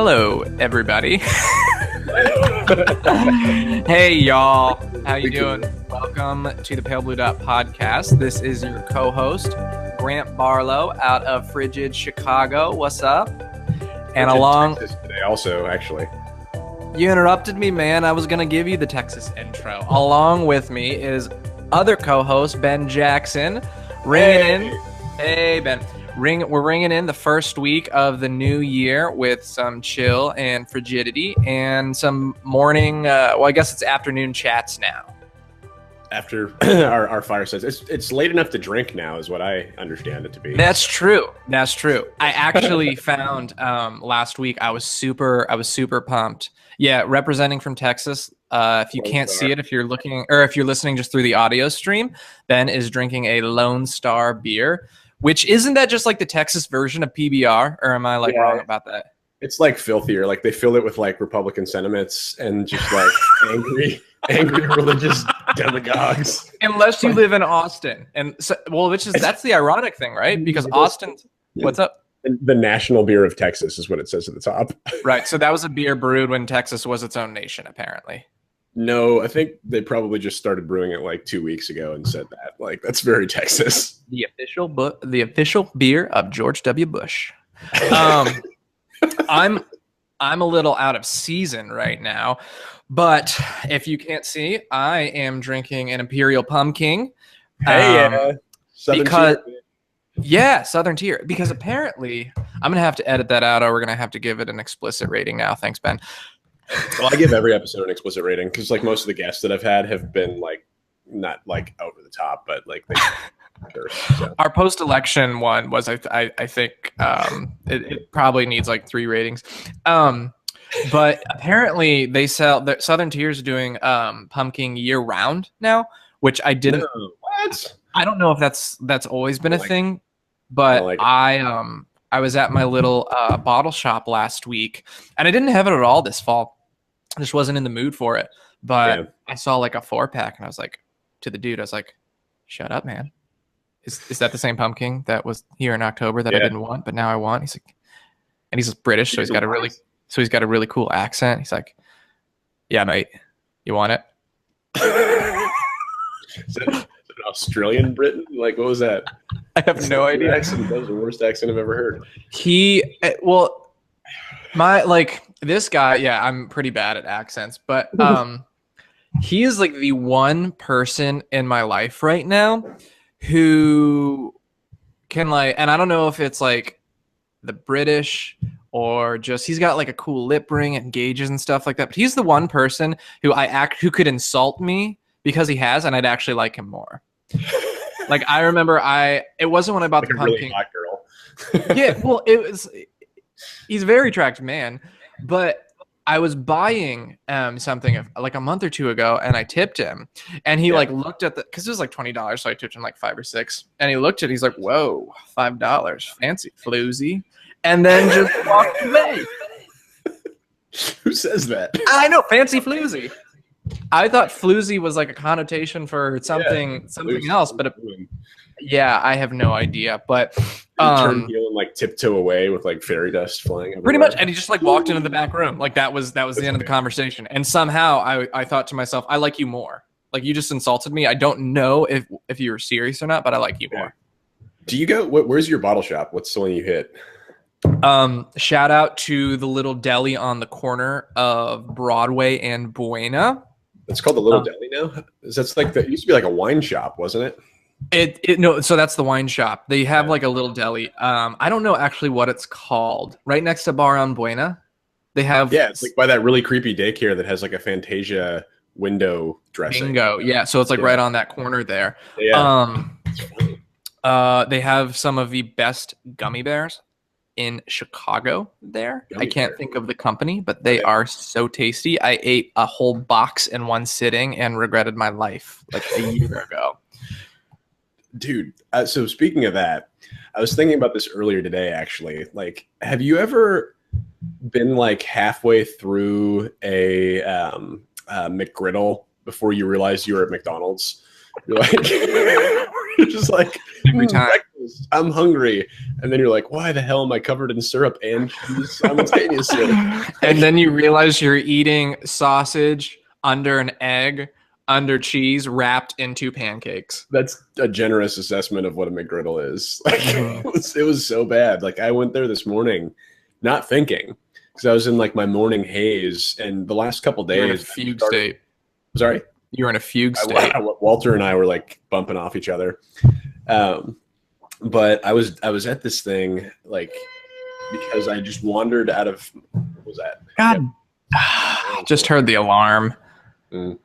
Hello, everybody. Hey, y'all. How you doing? Welcome to the Pale Blue Dot Podcast. This is your co-host, Grant Barlow, out of frigid Chicago. What's up? And along Texas today, also, actually. You interrupted me, man. I was gonna give you the Texas intro. Along with me is other co-host Ben Jackson, ringing in. Hey, Ben. We're ringing in the first week of the new year with some chill and frigidity and some morning, well, I guess it's afternoon chats now. After our fireside. It's late enough to drink now is what I understand it to be. That's true. That's true. I actually found last week I was super pumped. Yeah, representing from Texas. If you can't see it, if you're listening just through the audio stream, Ben is drinking a Lone Star beer. Which isn't that just like the Texas version of PBR, or am I wrong about that? It's like filthier. Like they fill it with like Republican sentiments and just like angry religious demagogues. Unless you live in Austin, and so, that's the ironic thing, right? Because Austin, what's up? The national beer of Texas is what it says at the top. Right. So that was a beer brewed when Texas was its own nation, apparently. No, I think they probably just started brewing it like 2 weeks ago and said that. Like, that's very Texas. The official beer of George W. Bush. I'm a little out of season right now, but if you can't see, I am drinking an Imperial Pumpkin. Hey, Southern tier. Yeah, Southern tier. Because apparently, I'm gonna have to edit that out, or we're gonna have to give it an explicit rating now. Thanks, Ben. Well, I give every episode an explicit rating because like most of the guests that I've had have been like not like over the top, but like they so. Our post-election one was I think it probably needs like 3 ratings. But apparently they sell Southern Tier's doing pumpkin year round now, which I didn't. No, what? I don't know if that's always been a thing, but I was at my little bottle shop last week, and I didn't have it at all this fall. I just wasn't in the mood for it. But I saw like a 4-pack, and I was like, to the dude, I was like, "Shut up, man! Is that the same pumpkin that was here in October that I didn't want, but now I want?" He's like, and he's British, so he's got a really cool accent. He's like, "Yeah, mate, you want it?" Is that an Australian Britain? Like, what was that? I have no idea. That was the worst accent I've ever heard. This guy, yeah, I'm pretty bad at accents, but he is like the one person in my life right now who can and I don't know if it's like the British or just he's got like a cool lip ring and gauges and stuff like that, but he's the one person who who could insult me because he has, and I'd actually like him more. Like I remember it wasn't when I bought the pumpkin. Really hot girl. Yeah, well, he's a very attractive man, but I was buying something like a month or 2 ago, and I tipped him, and he like looked at because it was like $20, so I tipped him like 5 or 6, and he looked at it, he's like, "Whoa, $5, fancy floozy," and then just walked away. Who says that? I know, fancy floozy. I thought floozy was like a connotation for something else, but I have no idea. But turned heel and like tiptoe away with like fairy dust flying everywhere. Pretty much, and he just like walked into the back room. Like that was the end of the conversation. And somehow I thought to myself, I like you more. Like you just insulted me. I don't know if you were serious or not, but I like you more. Do you go? Where's your bottle shop? What's the one you hit? Shout out to the little deli on the corner of Broadway and Buena. It's called the Little Deli now. That's like it used to be like a wine shop, wasn't it? No, so that's the wine shop. They have like a little deli. I don't know actually what it's called. Right next to Bar on Buena, they have it's like by that really creepy daycare that has like a Fantasia window dressing. Bingo, yeah. So it's like right on that corner there. Yeah. They have some of the best gummy bears in Chicago there. I can't think of the company, but they are so tasty. I ate a whole box in one sitting and regretted my life like a year ago. Dude, so speaking of that, I was thinking about this earlier today, actually. Like, have you ever been like halfway through a McGriddle before you realized you were at McDonald's? You're like, you're just like every time. I'm hungry. And then you're like, why the hell am I covered in syrup and cheese simultaneously? And then you realize you're eating sausage under an egg, under cheese, wrapped in 2 pancakes. That's a generous assessment of what a McGriddle is. Like, it was so bad. Like, I went there this morning not thinking, because I was in like my morning haze, and the last couple days, You're in a fugue state. Sorry? You were in a fugue state. Walter and I were like bumping off each other. But I was at this thing like because I just wandered out of, what was that? God, just heard the alarm. But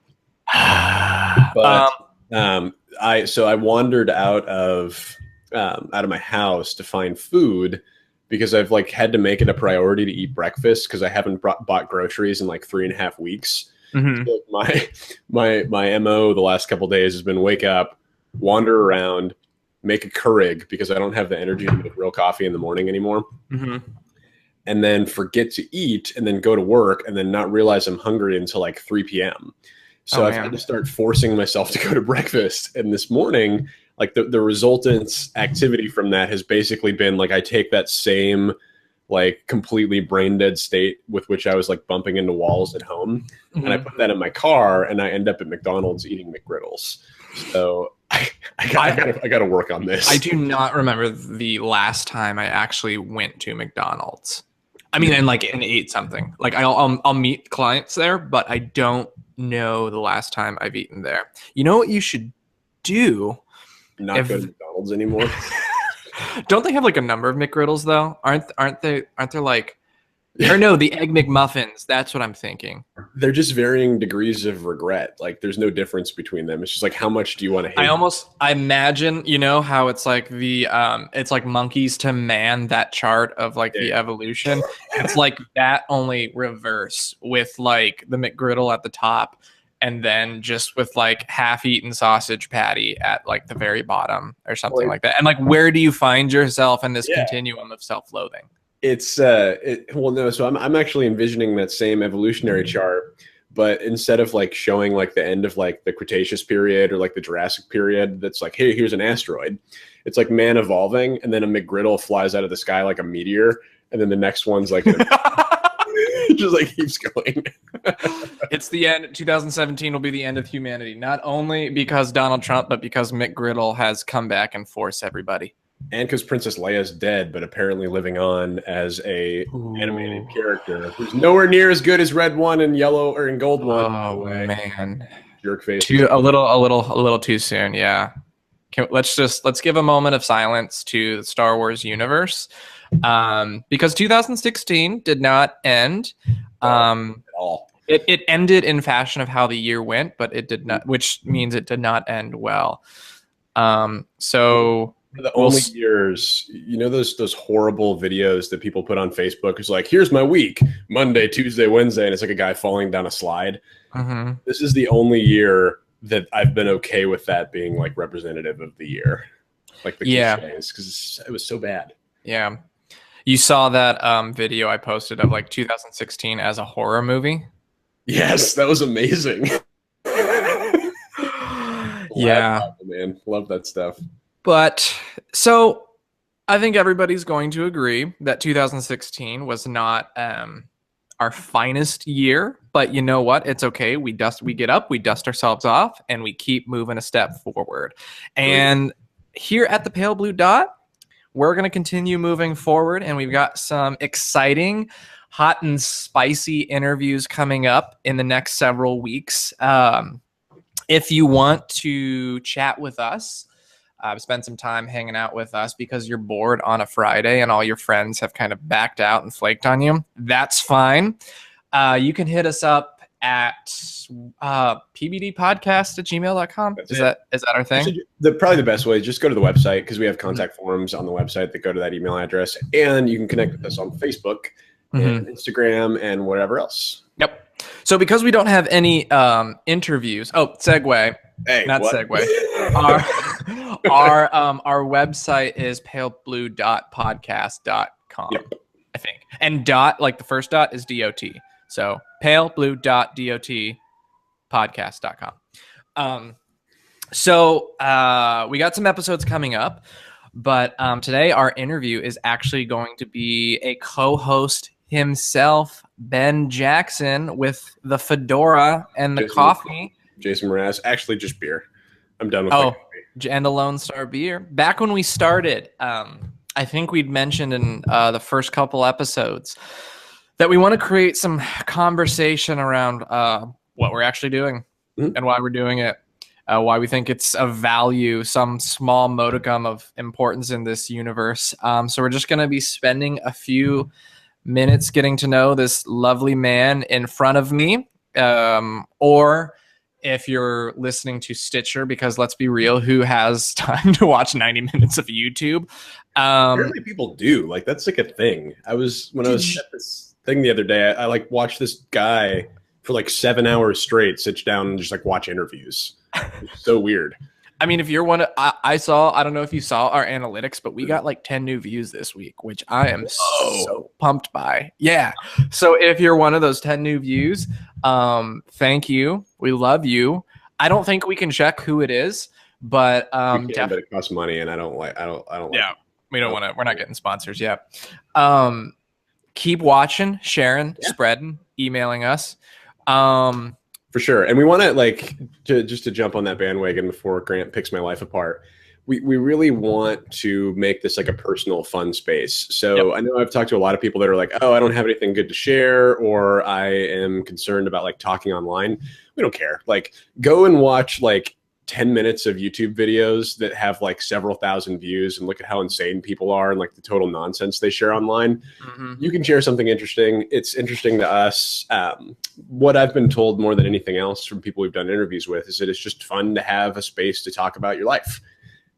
I wandered out of my house to find food because I've like had to make it a priority to eat breakfast because I haven't bought groceries in like 3.5 weeks. So my MO the last couple of days has been wake up, wander around, make a Keurig because I don't have the energy to make real coffee in the morning anymore. And then forget to eat and then go to work and then not realize I'm hungry until like 3 p.m. So I've had to start forcing myself to go to breakfast. And this morning, like the resultant activity from that has basically been like I take that same like completely brain dead state with which I was like bumping into walls at home. And I put that in my car and I end up at McDonald's eating McGriddles. So I got to work on this. I do not remember the last time I actually went to McDonald's. I mean, and ate something. Like I'll meet clients there, but I don't know the last time I've eaten there. You know what you should do? Not go to McDonald's anymore. Don't they have like a number of McGriddles though? Aren't there like, or no, the Egg McMuffins. That's what I'm thinking. They're just varying degrees of regret. Like there's no difference between them. It's just like, how much do you want to hate? I imagine, you know, how it's like it's like monkeys to man, that chart of like the evolution. It's like that, only reverse, with like the McGriddle at the top and then just with like half-eaten sausage patty at like the very bottom or something like that. And like, where do you find yourself in this continuum of self-loathing? It's well, no. So I'm actually envisioning that same evolutionary chart, but instead of like showing like the end of like the Cretaceous period or like the Jurassic period, that's like, hey, here's an asteroid. It's like man evolving, and then a McGriddle flies out of the sky like a meteor, and then the next one's like it just like keeps going. It's the end. 2017 will be the end of humanity, not only because Donald Trump, but because McGriddle has come back and forced everybody. And because Princess Leia's dead, but apparently living on as a animated character who's nowhere near as good as Red One and Yellow or in Gold One. Oh man, jerk face. A little too soon. Yeah. Let's give a moment of silence to the Star Wars universe, because 2016 did not end at all. It ended in fashion of how the year went, but it did not, which means it did not end well. So. The only years, you know, those horrible videos that people put on Facebook is like, here's my week, Monday, Tuesday, Wednesday, and it's like a guy falling down a slide. This is the only year that I've been okay with that being like representative of the year, like the cliches, because it was so bad. Yeah, you saw that video I posted of like 2016 as a horror movie. Yes, that was amazing. Yeah, man, love that stuff. But so I think everybody's going to agree that 2016 was not our finest year, but you know what? It's okay. We get up, we dust ourselves off, and we keep moving a step forward. And here at the Pale Blue Dot, we're going to continue moving forward, and we've got some exciting, hot and spicy interviews coming up in the next several weeks. If you want to chat with us, spend some time hanging out with us because you're bored on a Friday and all your friends have kind of backed out and flaked on you, that's fine. You can hit us up at pbdpodcast@gmail.com. Is that our thing? Probably the best way is just go to the website, because we have contact forms on the website that go to that email address, and you can connect with us on Facebook and Instagram and whatever else. Yep. So because we don't have any interviews, segue. Hey, not what? segue. Our website is paleblue.podcast.com. Yep. I think. And dot, like the first dot, is DOT. So paleblue.dot podcast.com. So we got some episodes coming up, But today our interview is actually going to be a co-host himself, Ben Jackson, with the fedora and the coffee. Jason Mraz. Actually, just beer. I'm done with and the Lone Star beer. Back when we started, I think we'd mentioned in the first couple episodes that we want to create some conversation around what we're actually doing and why we're doing it, why we think it's of value, some small modicum of importance in this universe. So we're just going to be spending a few minutes getting to know this lovely man in front of me, or if you're listening to Stitcher, because let's be real, who has time to watch 90 minutes of YouTube? Apparently people do. Like, that's like a thing. When I was at this thing the other day, I like watched this guy for like 7 hours straight sit down and just like watch interviews. It's so weird. I mean, if you're one of, I don't know if you saw our analytics, but we got like 10 new views this week, which I am so pumped by. Yeah. So if you're one of those 10 new views, thank you. We love you. I don't think we can check who it is, but but it costs money, and I don't like. Yeah, we don't want to. We're not getting sponsors yet. Keep watching, sharing, spreading, emailing us. For sure. And we want to just to jump on that bandwagon before Grant picks my life apart. We really want to make this like a personal fun space. So I know I've talked to a lot of people that are like, oh, I don't have anything good to share, or I am concerned about like talking online. We don't care. Like, go and watch like 10 minutes of YouTube videos that have like several thousand views and look at how insane people are and like the total nonsense they share online. You can share something interesting. It's interesting to us. What I've been told more than anything else from people we've done interviews with is that it's just fun to have a space to talk about your life.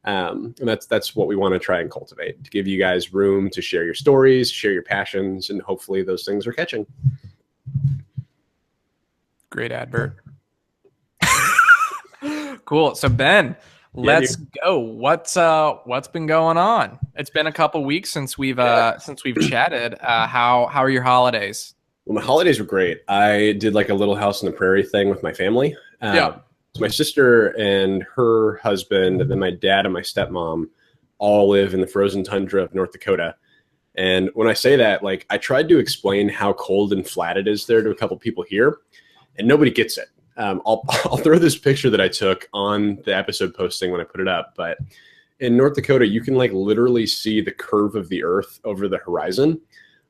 And that's what we want to try and cultivate, to give you guys room to share your stories, share your passions, and hopefully those things are catching. Great advert. Cool. So Ben, let's go. What's been going on? It's been a couple weeks since we've chatted. How are your holidays? Well, my holidays were great. I did like a Little House on the Prairie thing with my family. So my sister and her husband, and then my dad and my stepmom all live in the frozen tundra of North Dakota. And when I say that, like, I tried to explain how cold and flat it is there to a couple people here, and nobody gets it. I'll throw this picture that I took on the episode posting when I put it up. But in North Dakota, you can like literally see the curve of the earth over the horizon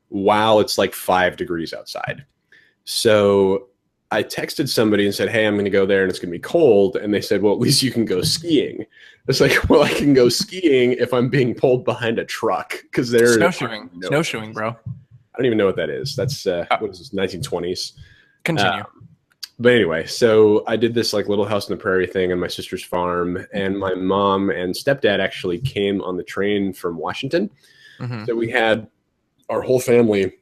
while it's like 5 degrees outside. So I texted somebody and said, hey, I'm going to go there and it's going to be cold. And they said, well, at least you can go skiing. It's like, well, I can go skiing if I'm being pulled behind a truck, because there's snowshoeing, bro. I don't even know what that is. That's what is this, 1920s? Continue. But anyway, so I did this like Little House on the Prairie thing on my sister's farm, and my mom and stepdad actually came on the train from Washington. So we had our whole family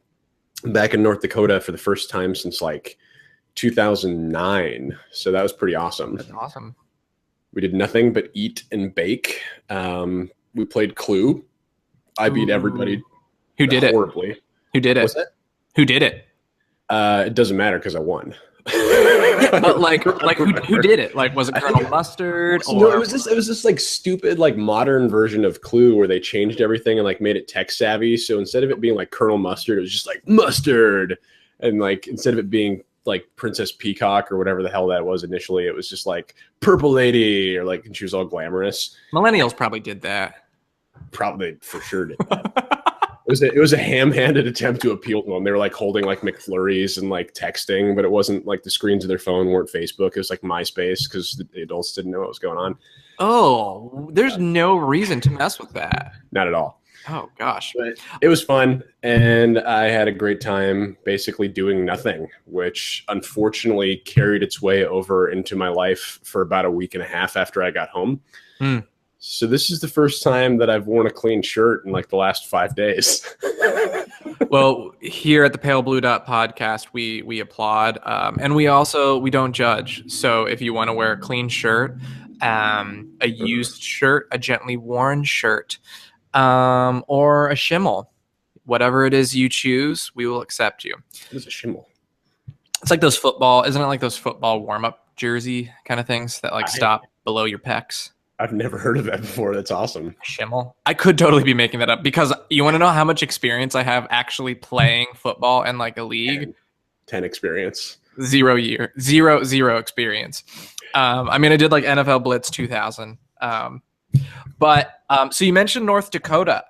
back in North Dakota for the first time since like 2009. So that was pretty awesome. That's awesome. We did nothing but eat and bake. We played Clue. I beat everybody. Who did it? Horribly. Who did it? What's that? Who did it? It doesn't matter because I won. But like who did it? Like, was it Colonel Mustard? No, it was this like stupid like modern version of Clue where they changed everything and like made it tech savvy. So instead of it being like Colonel Mustard, it was just like Mustard, and like instead of it being like Princess Peacock or whatever the hell that was initially, it was just like Purple Lady, or like, and she was all glamorous. Millennials probably did that. Probably for sure did that. It was a ham-handed attempt to appeal to them. They were like holding like McFlurries and like texting, but it wasn't like the screens of their phone weren't Facebook. It was like MySpace, because the adults didn't know what was going on. Oh, there's no reason to mess with that. Not at all. Oh gosh. But it was fun, and I had a great time basically doing nothing, which unfortunately carried its way over into my life for about a week and a half after I got home. So this is the first time that I've worn a clean shirt in like the last 5 days. Well, here at the Pale Blue Dot podcast, we applaud, and we don't judge. So if you want to wear a clean shirt, a used shirt, a gently worn shirt, or a shimmel, whatever it is you choose, we will accept you. What is a shimmel? It's like those football, isn't it like those football warm-up jersey kind of things that like stop below your pecs? I've never heard of that before. That's awesome. Schimmel. I could totally be making that up because you want to know how much experience I have actually playing football in like a league? 10 experience. 0 year. Zero experience. I mean, I did like NFL Blitz 2000. So you mentioned North Dakota.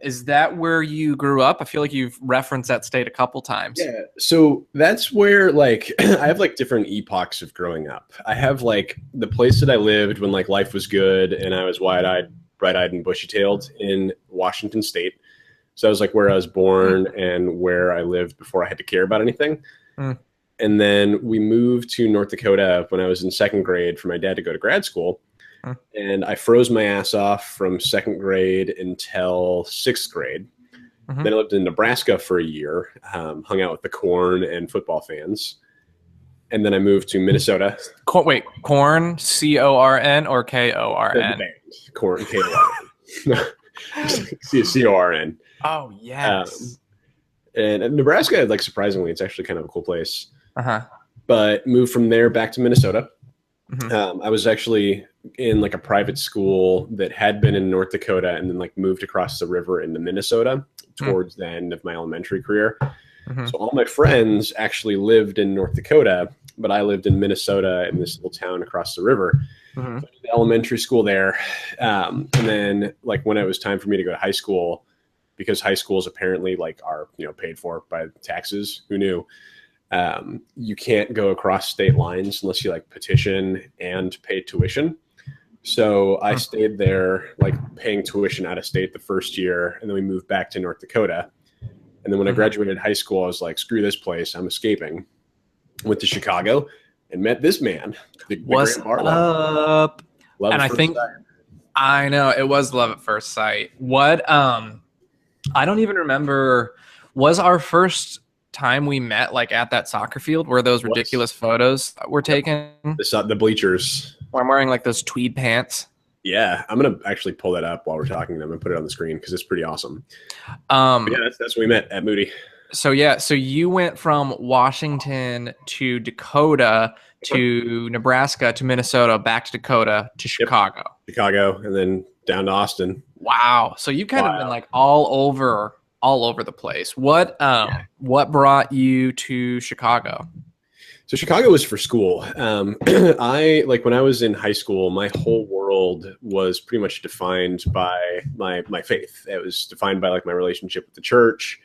Is that where you grew up? I feel like you've referenced that state a couple times. Yeah. So that's where like I have like different epochs of growing up. I have like the place that I lived when like life was good and I was wide-eyed, bright-eyed and bushy-tailed in Washington State. So that was like where I was born and where I lived before I had to care about anything. And then we moved to North Dakota when I was in second grade for my dad to go to grad school. And I froze my ass off from second grade until sixth grade. Then I lived in Nebraska for a year, hung out with the Corn and football fans. And then I moved to Minnesota. Wait, Corn, C-O-R-N or K-O-R-N? Corn, K-O-R-N. C-O-R-N. Oh, yes. And Nebraska, like surprisingly, it's actually kind of a cool place. But moved from there back to Minnesota. I was actually in like a private school that had been in North Dakota and then like moved across the river into Minnesota towards the end of my elementary career. So all my friends actually lived in North Dakota, but I lived in Minnesota in this little town across the river. So I did elementary school there. And then like when it was time for me to go to high school, because high schools apparently like are, you know, paid for by taxes, who knew? You can't go across state lines unless you like petition and pay tuition. So I stayed there like paying tuition out of state the first year. And then we moved back to North Dakota. And then when I graduated high school, I was like, screw this place. I'm escaping. Went to Chicago and met this man. What's up? And I think, I know it was love at first sight. What, I don't even remember, was our first time we met like at that soccer field where those ridiculous photos were taken? The bleachers. Where I'm wearing like those tweed pants. Yeah, I'm gonna actually pull that up while we're talking. I'm gonna put it on the screen because it's pretty awesome. Yeah, that's when we met at Moody. So you went from Washington to Dakota to Nebraska to Minnesota, back to Dakota to Chicago. Chicago, and then down to Austin. Wow. So you kind of been like all over the place. What brought you to Chicago? So Chicago was for school. I like when I was in high school, my whole world was pretty much defined by my faith. It was defined by like my relationship with the church,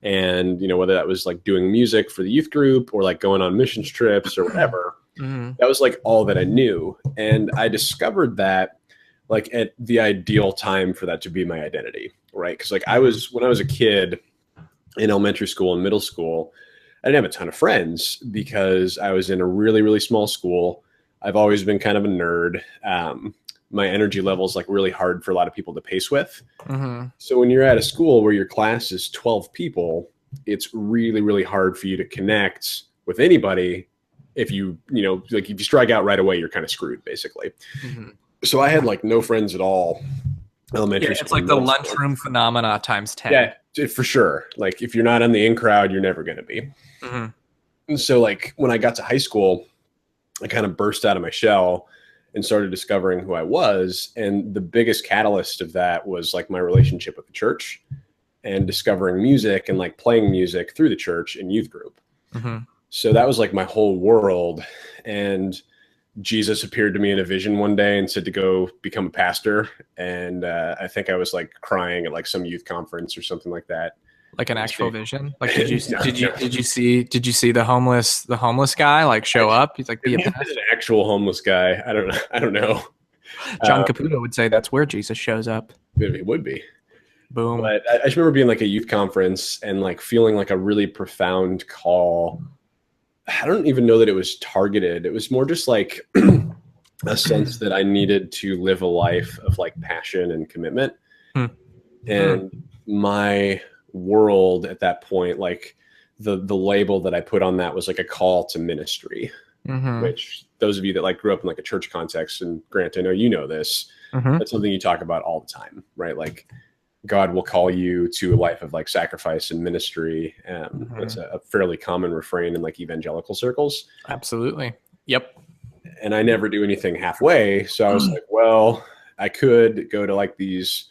and you know whether that was like doing music for the youth group or like going on missions trips or whatever. That was like all that I knew, and I discovered that like at the ideal time for that to be my identity, right? Because like when I was a kid in elementary school and middle school, I didn't have a ton of friends because I was in a really, really small school. I've always been kind of a nerd. My energy level is like really hard for a lot of people to pace with. So when you're at a school where your class is 12 people, it's really, really hard for you to connect with anybody. If you strike out right away, you're kind of screwed basically. So I had like no friends at all. Elementary school. It's like the lunchroom phenomena times 10. Yeah, for sure. Like if you're not in the in crowd, you're never going to be. And so like when I got to high school, I kind of burst out of my shell and started discovering who I was. And the biggest catalyst of that was like my relationship with the church and discovering music and like playing music through the church and youth group. So that was like my whole world. And Jesus appeared to me in a vision one day and said to go become a pastor. And I think I was like crying at like some youth conference or something like that. Like an actual vision? Like did you see the homeless guy like show up? He's like, be a pastor. An actual homeless guy. I don't know. John Caputo would say that's where Jesus shows up. It would be. Boom. But I just remember being like a youth conference and like feeling like a really profound call. I don't even know that it was targeted. It was more just like a sense that I needed to live a life of like passion and commitment. And my world at that point, like the label that I put on that was like a call to ministry, which those of you that like grew up in like a church context, and Grant, I know you know this, that's something you talk about all the time, right? Like God will call you to a life of like sacrifice and ministry. It's a fairly common refrain in like evangelical circles. Absolutely. Yep. and I never do anything halfway. So I was like, well, I could go to like these,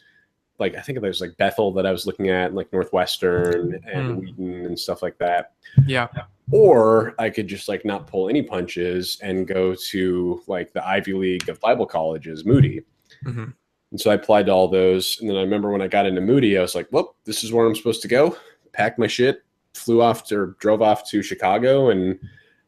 like, I think there's like Bethel that I was looking at, like Northwestern and Wheaton and stuff like that. Yeah. Or I could just like not pull any punches and go to like the Ivy League of Bible colleges, Moody. Mm-hmm. And so I applied to all those. And then I remember when I got into Moody, I was like, well, this is where I'm supposed to go. Packed my shit, drove off to Chicago, and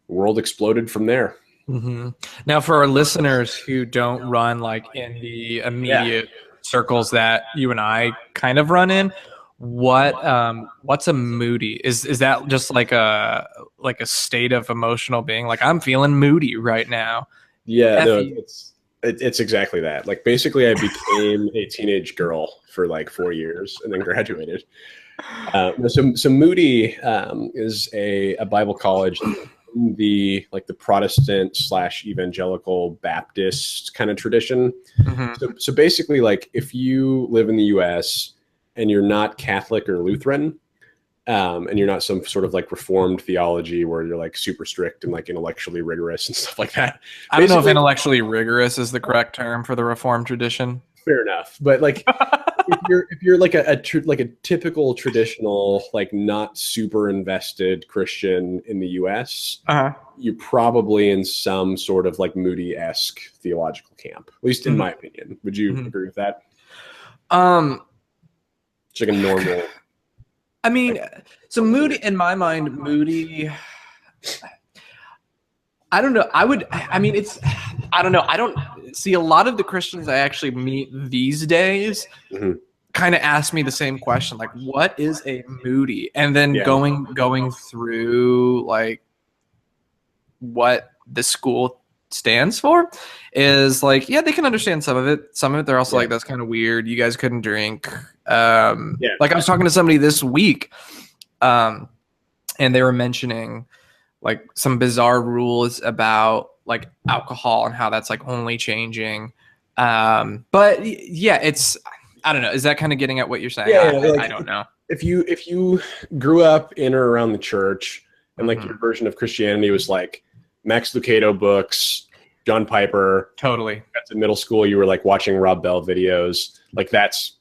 the world exploded from there. Mm-hmm. Now, for our listeners who don't run like in the immediate circles that you and I kind of run in, what's a moody? Is that just like a state of emotional being? Like, I'm feeling moody right now. Yeah, no, it's exactly that. Like, basically, I became a teenage girl for like 4 years and then graduated. So Moody is a Bible college, the Protestant / evangelical Baptist kind of tradition. Mm-hmm. So basically, like, if you live in the U.S. and you're not Catholic or Lutheran, and you're not some sort of like Reformed theology where you're like super strict and like intellectually rigorous and stuff like that. I don't know if intellectually rigorous is the correct term for the Reformed tradition. Fair enough, but like if you're like a typical traditional, like not super invested Christian in the U.S., you're probably in some sort of like Moody-esque theological camp, at least in my opinion. Would you agree with that? It's like a normal. I mean, so Moody, in my mind, Moody. I don't know. I don't know. I don't see a lot of the Christians I actually meet these days kind of ask me the same question, like, what is a moody? And then going through like what the school stands for is like, yeah, they can understand some of it. Some of it, they're also like, that's kind of weird. You guys couldn't drink. Like I was talking to somebody this week, and they were mentioning like some bizarre rules about like alcohol and how that's like only changing. But yeah, I don't know. Is that kind of getting at what you're saying? I don't know. If you grew up in or around the church and like your version of Christianity was like Max Lucado books, John Piper. Totally. That's in middle school. You were like watching Rob Bell videos. Like that's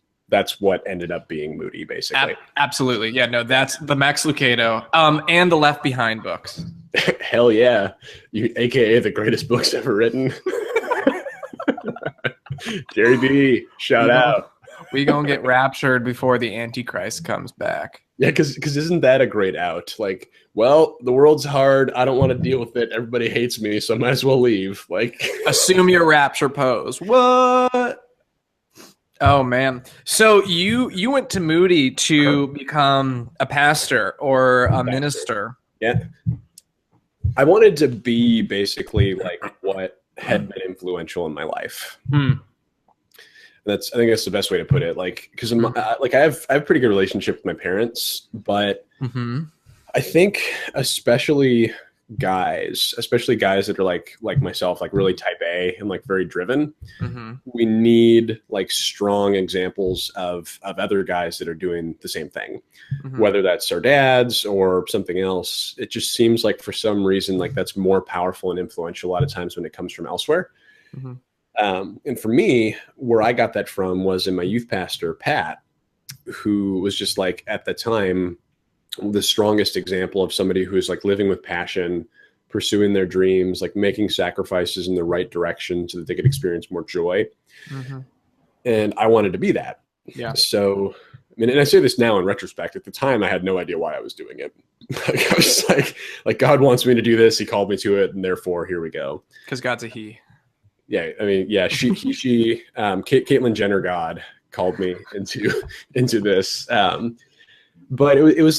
what ended up being Moody, basically. Absolutely. Yeah, no, that's the Max Lucado and the Left Behind books. Hell yeah. AKA the greatest books ever written. Gary B, shout out. We gonna get raptured before the Antichrist comes back. Yeah, because isn't that a great out? Like, well, the world's hard. I don't want to deal with it. Everybody hates me, so I might as well leave. Like, assume your rapture pose. What? Oh man! So you went to Moody to become a pastor or a minister? Yeah, I wanted to be basically like what had been influential in my life. I think that's the best way to put it. Like, because like I have a pretty good relationship with my parents, but I think especially guys that are like myself, like really type A and like very driven, we need like strong examples of other guys that are doing the same thing, whether that's our dads or something else. It just seems like for some reason, like that's more powerful and influential a lot of times when it comes from elsewhere. And for me, where I got that from was in my youth pastor, Pat, who was just like at the time the strongest example of somebody who's like living with passion, pursuing their dreams, like making sacrifices in the right direction so that they could experience more joy. And I wanted to be that. Yeah. So, I mean, and I say this now in retrospect, at the time I had no idea why I was doing it. Like, I was like, God wants me to do this. He called me to it. And therefore here we go. Because God's a he. Yeah. I mean, yeah, she Caitlyn Jenner God called me into this. But it was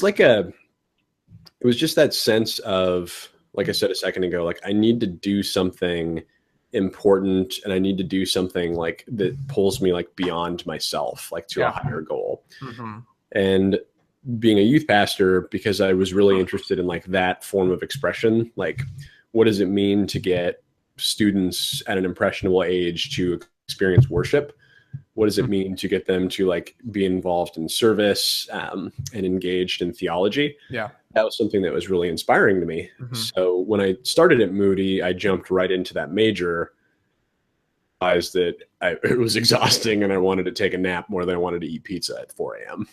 just that sense of, like I said a second ago, like I need to do something important and I need to do something like that pulls me like beyond myself, like to a higher goal. And being a youth pastor, because I was really interested in like that form of expression, like what does it mean to get students at an impressionable age to experience worship what does it mean to get them to like be involved in service and engaged in theology? Yeah. That was something that was really inspiring to me. So when I started at Moody, I jumped right into that major, realized that it was exhausting and I wanted to take a nap more than I wanted to eat pizza at 4 a.m.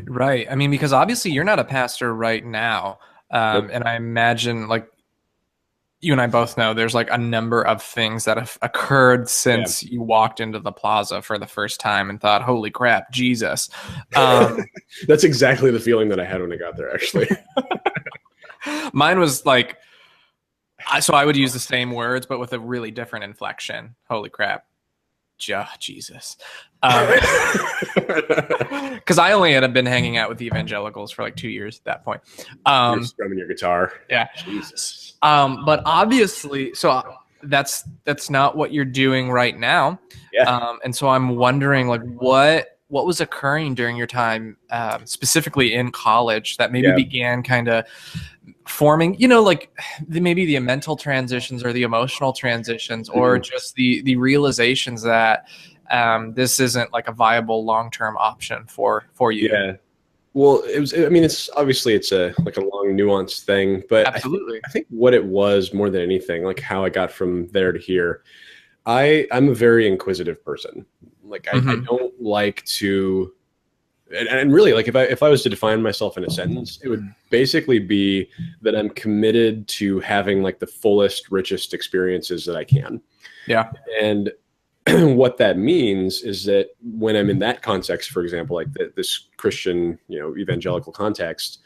Right. I mean, because obviously you're not a pastor right now. And I imagine like you and I both know there's like a number of things that have occurred since you walked into the plaza for the first time and thought, holy crap, Jesus. That's exactly the feeling that I had when I got there, actually. Mine was like, so I would use the same words, but with a really different inflection. Holy crap. Jesus. Because I only had been hanging out with evangelicals for like 2 years at that point. You're strumming your guitar. Yeah. Jesus. But obviously, so that's not what you're doing right now. Yeah. And so I'm wondering, like, what was occurring during your time, specifically in college, that maybe began kind of forming, you know, like maybe the mental transitions or the emotional transitions, or just the realizations that this isn't like a viable long-term option for you. Yeah. Well, it was, I mean, it's obviously it's a long nuanced thing, but Absolutely. I think what it was more than anything, like how I got from there to here, I'm a very inquisitive person. Like I don't like to, and really, like if I was to define myself in a sentence, it would basically be that I'm committed to having like the fullest, richest experiences that I can. Yeah. And what that means is that when I'm in that context, for example, like this Christian, you know, evangelical context,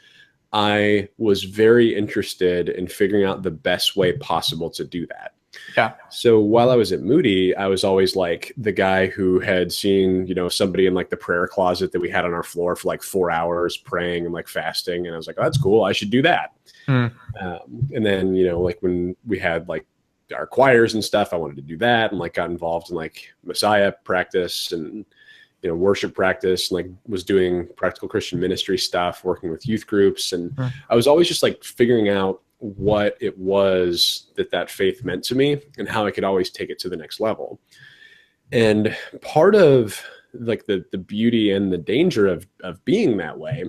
I was very interested in figuring out the best way possible to do that. Yeah. So while I was at Moody, I was always like the guy who had seen, you know, somebody in like the prayer closet that we had on our floor for like 4 hours praying and like fasting. And I was like, oh, that's cool. I should do that. And then, you know, like when we had like our choirs and stuff, I wanted to do that, and like got involved in like Messiah practice and, you know, worship practice, and like was doing practical Christian ministry stuff, working with youth groups. And I was always just like figuring out what it was that faith meant to me and how I could always take it to the next level. And part of like the beauty and the danger of being that way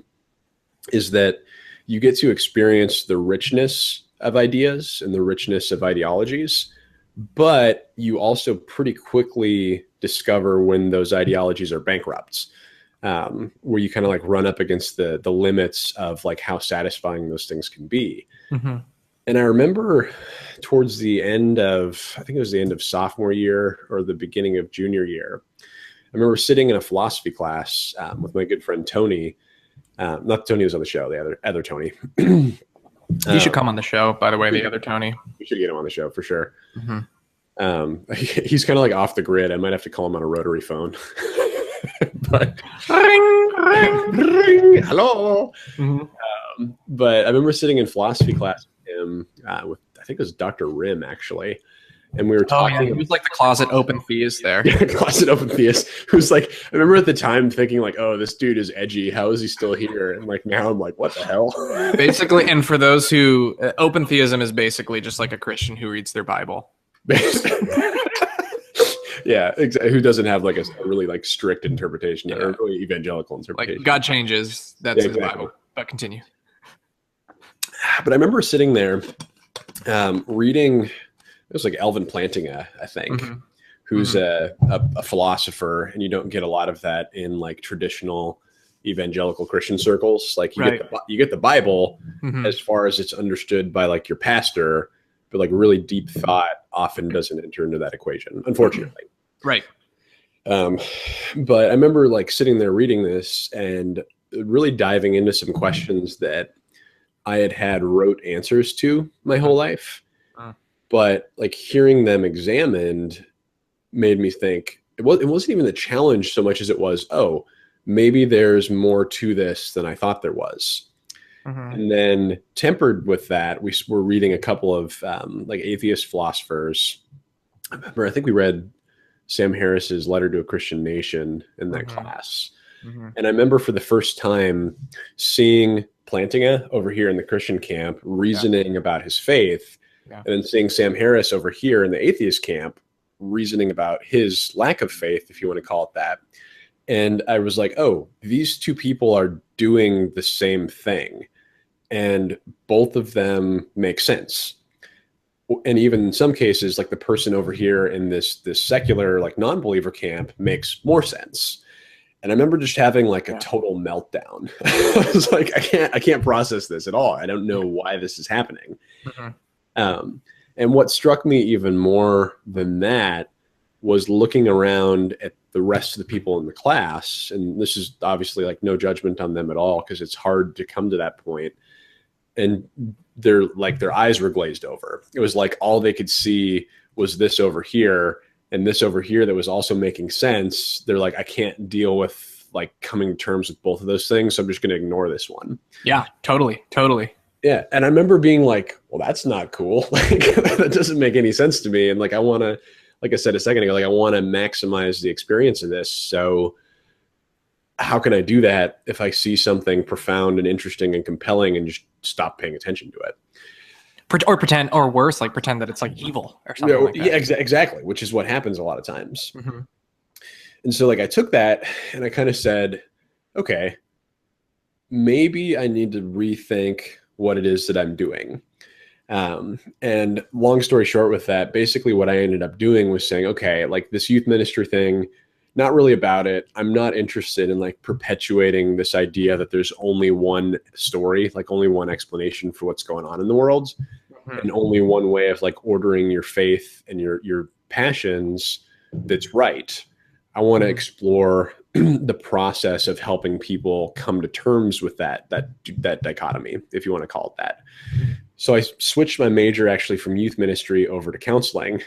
is that you get to experience the richness of ideas and the richness of ideologies, but you also pretty quickly discover when those ideologies are bankrupts, where you kind of like run up against the limits of like how satisfying those things can be. And I remember towards the end of, I think it was the end of sophomore year or the beginning of junior year, I remember sitting in a philosophy class with my good friend Tony. Not Tony was on the show, the other Tony. He should come on the show, by the way, the other Tony. We should get him on the show for sure. He's kind of like off the grid. I might have to call him on a rotary phone. But Ring, ring, ring, hello. But I remember sitting in philosophy class with him, with I think it was Dr. Rim actually, and we were talking. Oh, yeah. He was like the closet open theist there. Closet open theist. Who's like, I remember at the time thinking like, oh, this dude is edgy. How is he still here? And like now I'm like, what the hell? Basically, and for those who, open theism is basically just like a Christian who reads their Bible. Yeah, exactly. Who doesn't have like a really like strict interpretation or really evangelical interpretation? Like God changes. That's his Bible. But continue. But I remember sitting there reading. It was like Alvin Plantinga, I think, who's a philosopher, and you don't get a lot of that in like traditional evangelical Christian circles. Like you get the Bible as far as it's understood by like your pastor, but like really deep thought often doesn't enter into that equation, unfortunately. Right. But I remember like sitting there reading this and really diving into some questions that I had rote answers to my whole life. But like hearing them examined made me think it wasn't even the challenge so much as it was, oh, maybe there's more to this than I thought there was. And then tempered with that, we were reading a couple of like atheist philosophers. I think we read Sam Harris's Letter to a Christian Nation in that class. And I remember for the first time seeing Plantinga over here in the Christian camp reasoning about his faith. And then seeing Sam Harris over here in the atheist camp reasoning about his lack of faith, if you want to call it that. And I was like, oh, these two people are doing the same thing, and both of them make sense. And even in some cases, like the person over here in this secular, like non-believer camp makes more sense. And I remember just having like a total meltdown. I was like, I can't process this at all. I don't know why this is happening. And what struck me even more than that was looking around at the rest of the people in the class. And this is obviously like no judgment on them at all, because it's hard to come to that point. And their eyes were glazed over. It was like all they could see was this over here and this over here that was also making sense. They're like, I can't deal with like coming to terms with both of those things, so I'm just going to ignore this one. Yeah, totally. Yeah, and I remember being like, well, that's not cool. Like that doesn't make any sense to me. And like I want to, like I said a second ago, like I want to maximize the experience of this. So how can I do that if I see something profound and interesting and compelling and just stop paying attention to it? Or pretend, or worse, like pretend that it's like evil or something like that. Yeah, exactly, which is what happens a lot of times. And so like I took that and I kind of said, okay, maybe I need to rethink what it is that I'm doing. And long story short with that, basically what I ended up doing was saying, okay, like this youth ministry thing, not really about it. I'm not interested in like perpetuating this idea that there's only one story, like only one explanation for what's going on in the world, and only one way of like ordering your faith and your passions that's right. I want to explore the process of helping people come to terms with that dichotomy, if you want to call it that. So I switched my major actually from youth ministry over to counseling,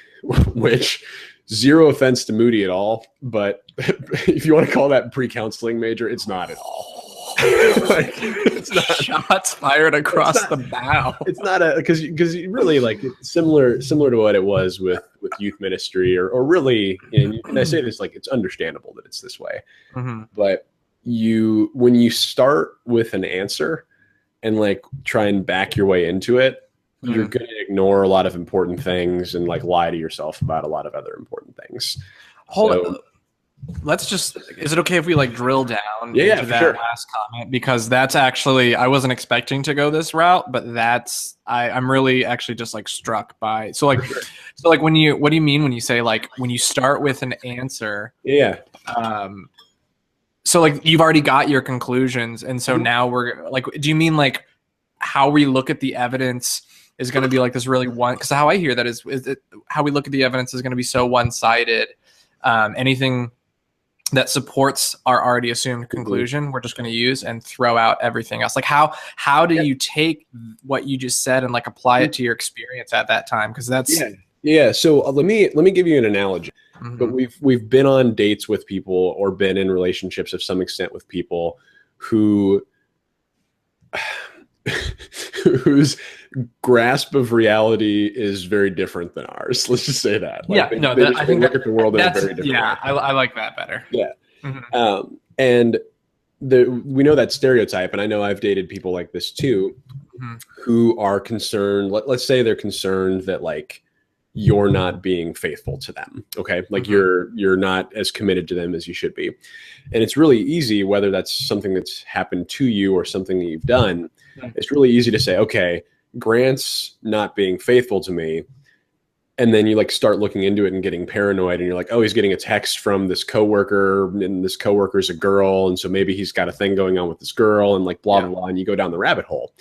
which, zero offense to Moody at all, but if you want to call that pre-counseling major, it's not at all. Like, it's not, shots fired across the bow. It's not because really like it's similar to what it was with youth ministry or really, and I say this like it's understandable that it's this way, but when you start with an answer and like try and back your way into it, you're going to ignore a lot of important things and like lie to yourself about a lot of other important things. Hold on. Let's just, is it okay if we like drill down into that last comment? Because that's actually, I wasn't expecting to go this route, but that's, I'm really actually just like struck by, so like what do you mean when you say like, when you start with an answer? Yeah. So like you've already got your conclusions. And so now we're like, do you mean like how we look at the evidence is going to be like this really one, because how I hear that is it, how we look at the evidence is going to be so one-sided. Anything that supports our already assumed conclusion, we're just going to use and throw out everything else. Like how do you take what you just said and like apply it to your experience at that time? Because that's So let me give you an analogy. But we've been on dates with people or been in relationships of some extent with people who whose grasp of reality is very different than ours. Let's just say that. Like I think look at the world in a very different way. I like that better. Yeah. And we know that stereotype, and I know I've dated people like this too, who are concerned. Let's say they're concerned that like you're not being faithful to them. Okay. Like you're not as committed to them as you should be. And it's really easy, whether that's something that's happened to you or something that you've done, it's really easy to say, okay, Grant's not being faithful to me. And then you like start looking into it and getting paranoid, and you're like, oh, he's getting a text from this coworker, and this coworker's a girl, and so maybe he's got a thing going on with this girl, and like blah blah blah, and you go down the rabbit hole.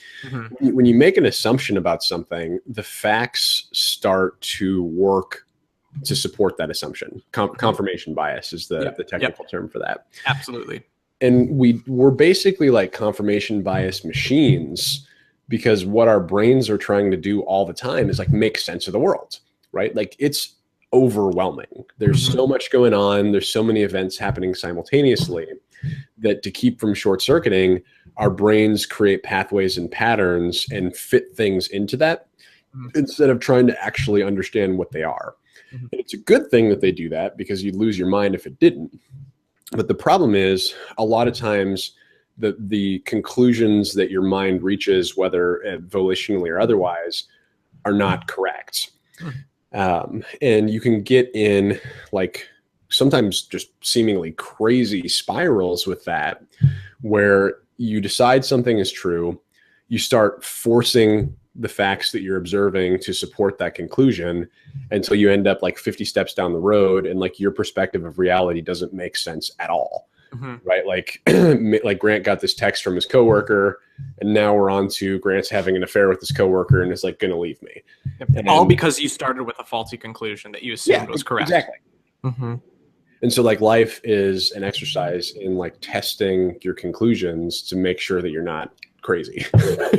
When you make an assumption about something, the facts start to work to support that assumption. Confirmation bias is the technical term for that. Absolutely. And we're basically like confirmation bias machines, because what our brains are trying to do all the time is like make sense of the world. Right? Like it's overwhelming. There's so much going on. There's so many events happening simultaneously that to keep from short circuiting, our brains create pathways and patterns and fit things into that instead of trying to actually understand what they are. And it's a good thing that they do that, because you'd lose your mind if it didn't. But the problem is a lot of times the conclusions that your mind reaches, whether volitionally or otherwise, are not correct. And you can get in like sometimes just seemingly crazy spirals with that, where you decide something is true, you start forcing the facts that you're observing to support that conclusion until you end up like 50 steps down the road and like your perspective of reality doesn't make sense at all. Right? Like, like Grant got this text from his coworker, and now we're on to Grant's having an affair with his coworker and is like going to leave me. And all because you started with a faulty conclusion that you assumed was correct. Exactly. And so like life is an exercise in like testing your conclusions to make sure that you're not crazy.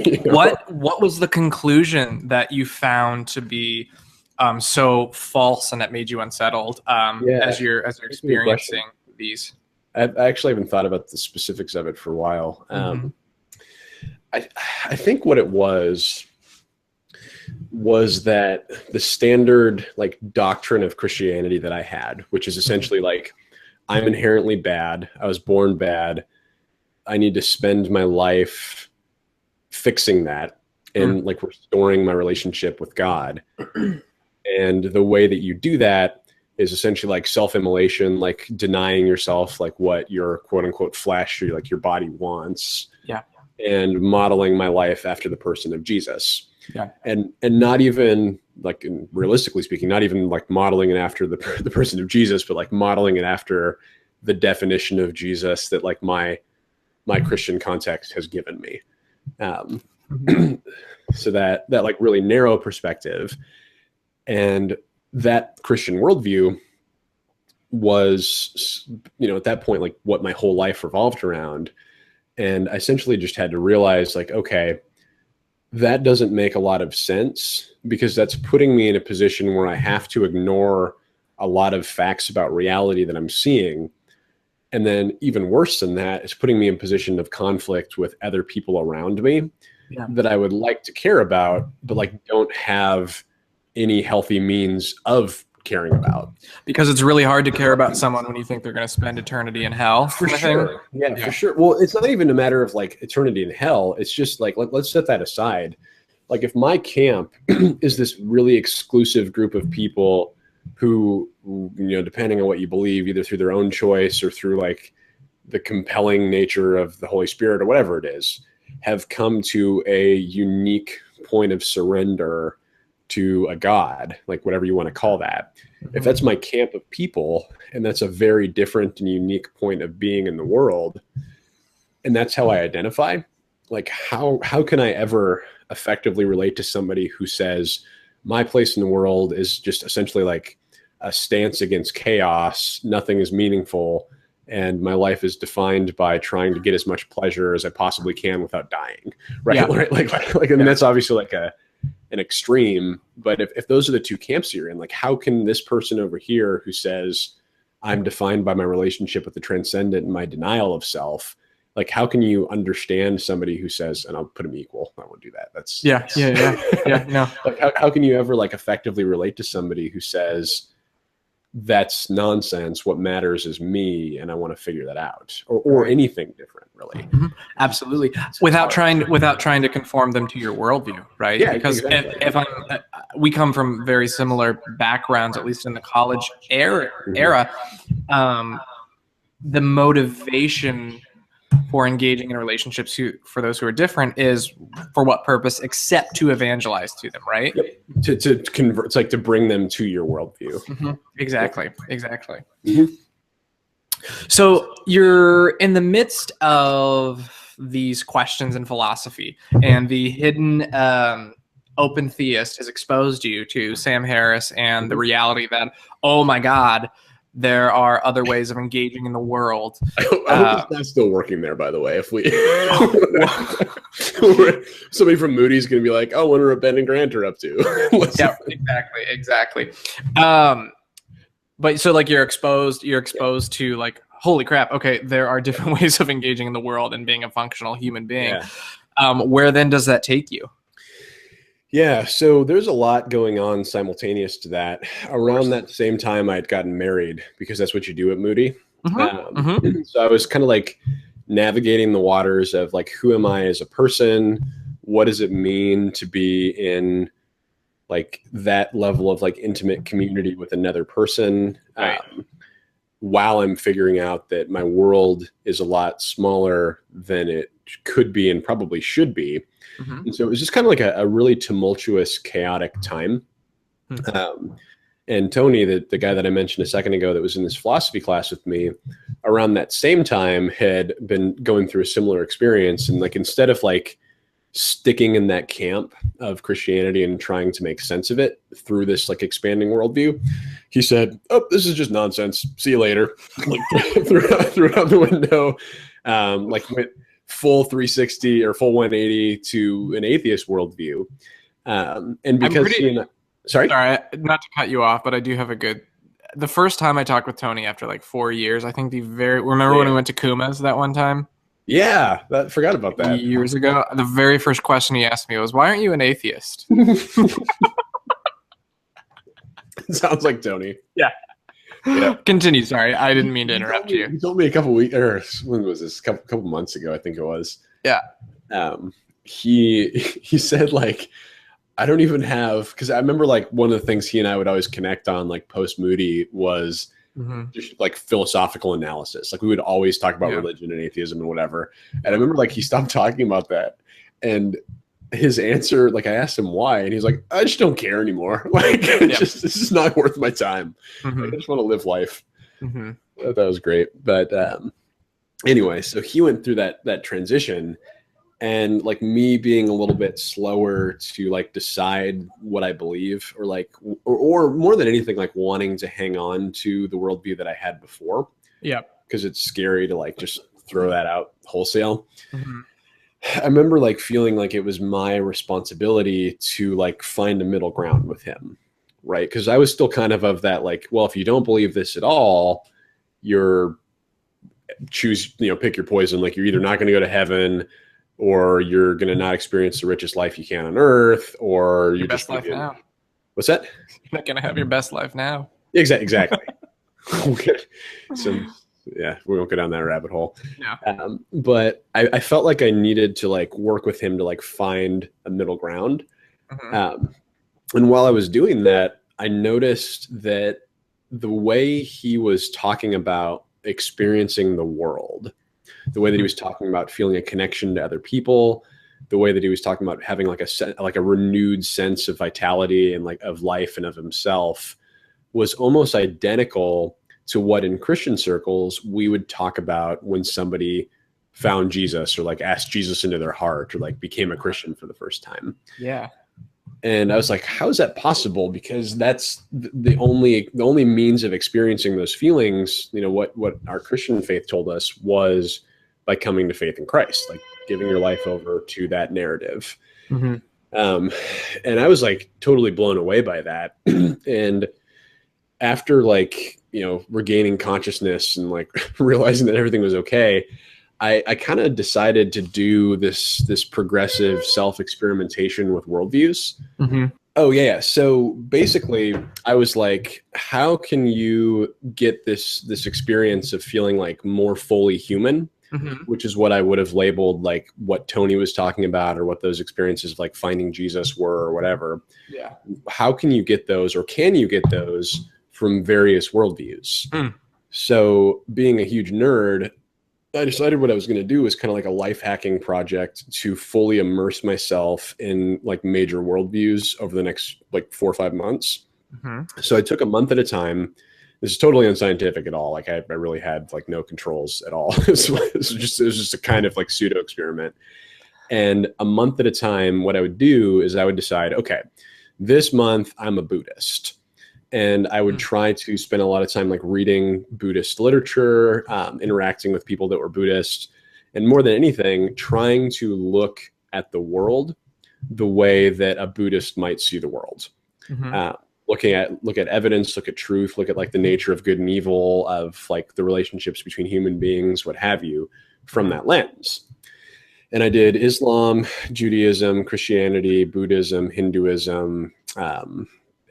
You know? What was the conclusion that you found to be so false and that made you unsettled as you're experiencing these? I actually haven't thought about the specifics of it for a while. I think what it was that the standard like doctrine of Christianity that I had, which is essentially like, I'm inherently bad. I was born bad. I need to spend my life fixing that and like restoring my relationship with God. And the way that you do that is essentially like self-immolation, like denying yourself like what your quote unquote flesh or like your body wants. Yeah. And modeling my life after the person of Jesus. Yeah. And not even like, realistically speaking, not even like modeling it after the person of Jesus, but like modeling it after the definition of Jesus that like my Christian context has given me. So that like really narrow perspective, and that Christian worldview was, you know, at that point, like what my whole life revolved around. And I essentially just had to realize like, okay, that doesn't make a lot of sense, because that's putting me in a position where I have to ignore a lot of facts about reality that I'm seeing. And then even worse than that is putting me in a position of conflict with other people around me that I would like to care about, but like don't have any healthy means of caring about. Because it's really hard to care about someone when you think they're going to spend eternity in hell. For sure. Yeah, for sure. Well, it's not even a matter of like eternity in hell. It's just like, let's set that aside. Like if my camp is this really exclusive group of people who, you know, depending on what you believe, either through their own choice or through like the compelling nature of the Holy Spirit or whatever it is, have come to a unique point of surrender to a God, like whatever you want to call that. If that's my camp of people, and that's a very different and unique point of being in the world, and that's how I identify, like how can I ever effectively relate to somebody who says my place in the world is just essentially like a stance against chaos, nothing is meaningful, and my life is defined by trying to get as much pleasure as I possibly can without dying, right? Yeah. Like I mean, that's obviously like an extreme, but if those are the two camps you're in, like how can this person over here who says I'm defined by my relationship with the transcendent and my denial of self, like how can you understand somebody who says, and I'll put them equal, I won't do that, that's yeah no, like how can you ever like effectively relate to somebody who says that's nonsense, what matters is me and I want to figure that out, or anything different, really? Absolutely. Without trying to conform them to your worldview, right? Yeah, because exactly. if we come from very similar backgrounds, at least in the college era. The motivation for engaging in relationships for those who are different is for what purpose except to evangelize to them, right? Yep. To convert, it's like to bring them to your worldview. Exactly. So you're in the midst of these questions in philosophy, and the hidden open theist has exposed you to Sam Harris and the reality that, oh my God, there are other ways of engaging in the world. I hope it's not still working there, by the way. If we somebody from Moody's going to be like, oh, what are Ben and Grant are up to? Yeah, exactly. But so like you're exposed to like, holy crap, okay, there are different ways of engaging in the world and being a functional human being. Yeah. Where then does that take you? Yeah, so there's a lot going on simultaneous to that. Around that same time, I had gotten married, because that's what you do at Moody. So I was kind of like navigating the waters of like, who am I as a person? What does it mean to be in like that level of like intimate community with another person. Right. While I'm figuring out that my world is a lot smaller than it could be and probably should be. Mm-hmm. And so it was just kind of like a really tumultuous, chaotic time. And Tony, the guy that I mentioned a second ago that was in this philosophy class with me, around that same time had been going through a similar experience. And like, instead of like sticking in that camp of Christianity and trying to make sense of it through this like expanding worldview, he said, "Oh, this is just nonsense. See you later." Like threw it out the window, like went full 360 or full 180 to an atheist worldview. And because sorry, not to cut you off, but I do have the first time I talked with Tony after like 4 years, I think remember when we went to Kuma's that one time? Yeah, forgot about that. Years ago. The very first question he asked me was, "Why aren't you an atheist?" Sounds like Tony. Yeah. Continue. Sorry, I didn't mean to interrupt you. He told me a couple weeks, or when was this? Couple months ago, I think it was. Yeah. He said like, I don't even have, because I remember like one of the things he and I would always connect on like post Moody was just like philosophical analysis. Like we would always talk about religion and atheism and whatever. And I remember like he stopped talking about that, and his answer, like I asked him why, and he's like, "I just don't care anymore. Like this is not worth my time. Like, I just want to live life." I thought that was great. But anyway, so he went through that transition. And like me being a little bit slower to like decide what I believe, or like, or more than anything, like wanting to hang on to the worldview that I had before. Yeah. Because it's scary to like just throw that out wholesale. I remember like feeling like it was my responsibility to like find a middle ground with him. Right. Because I was still kind of that like, well, if you don't believe this at all, you're pick your poison. Like you're either not going to go to heaven, or you're going to not experience the richest life you can on earth, or your best life now. What's that? You're not going to have your best life now. Exactly. So yeah, we won't go down that rabbit hole. Yeah. But I felt like I needed to like work with him to like find a middle ground. And while I was doing that, I noticed that the way he was talking about experiencing the world, the way that he was talking about feeling a connection to other people, the way that he was talking about having like a renewed sense of vitality and like of life and of himself, was almost identical to what in Christian circles we would talk about when somebody found Jesus, or like asked Jesus into their heart, or like became a Christian for the first time. Yeah. And I was like, how is that possible? Because that's the only means of experiencing those feelings. You know, what our Christian faith told us was by coming to faith in Christ, like giving your life over to that narrative. And I was like totally blown away by that. And after like, regaining consciousness and like realizing that everything was okay, I kind of decided to do this progressive self-experimentation with worldviews. Oh yeah. So basically I was like, how can you get this experience of feeling like more fully human? Which is what I would have labeled like what Tony was talking about, or what those experiences of like finding Jesus were, or whatever. Yeah. How can you get those, or can you get those from various worldviews? So being a huge nerd, I decided what I was going to do was kind of like a life hacking project to fully immerse myself in like major worldviews over the next like 4 or 5 months. So I took a month at a time. This is totally unscientific at all. Like I really had like no controls at all. It was just a kind of like pseudo experiment. And a month at a time, what I would do is I would decide, okay, this month I'm a Buddhist. And I would try to spend a lot of time like reading Buddhist literature, interacting with people that were Buddhist, and more than anything, trying to look at the world the way that a Buddhist might see the world. Look at evidence, look at truth, look at like the nature of good and evil, of like the relationships between human beings, what have you, from that lens. And I did Islam, Judaism, Christianity, Buddhism, Hinduism,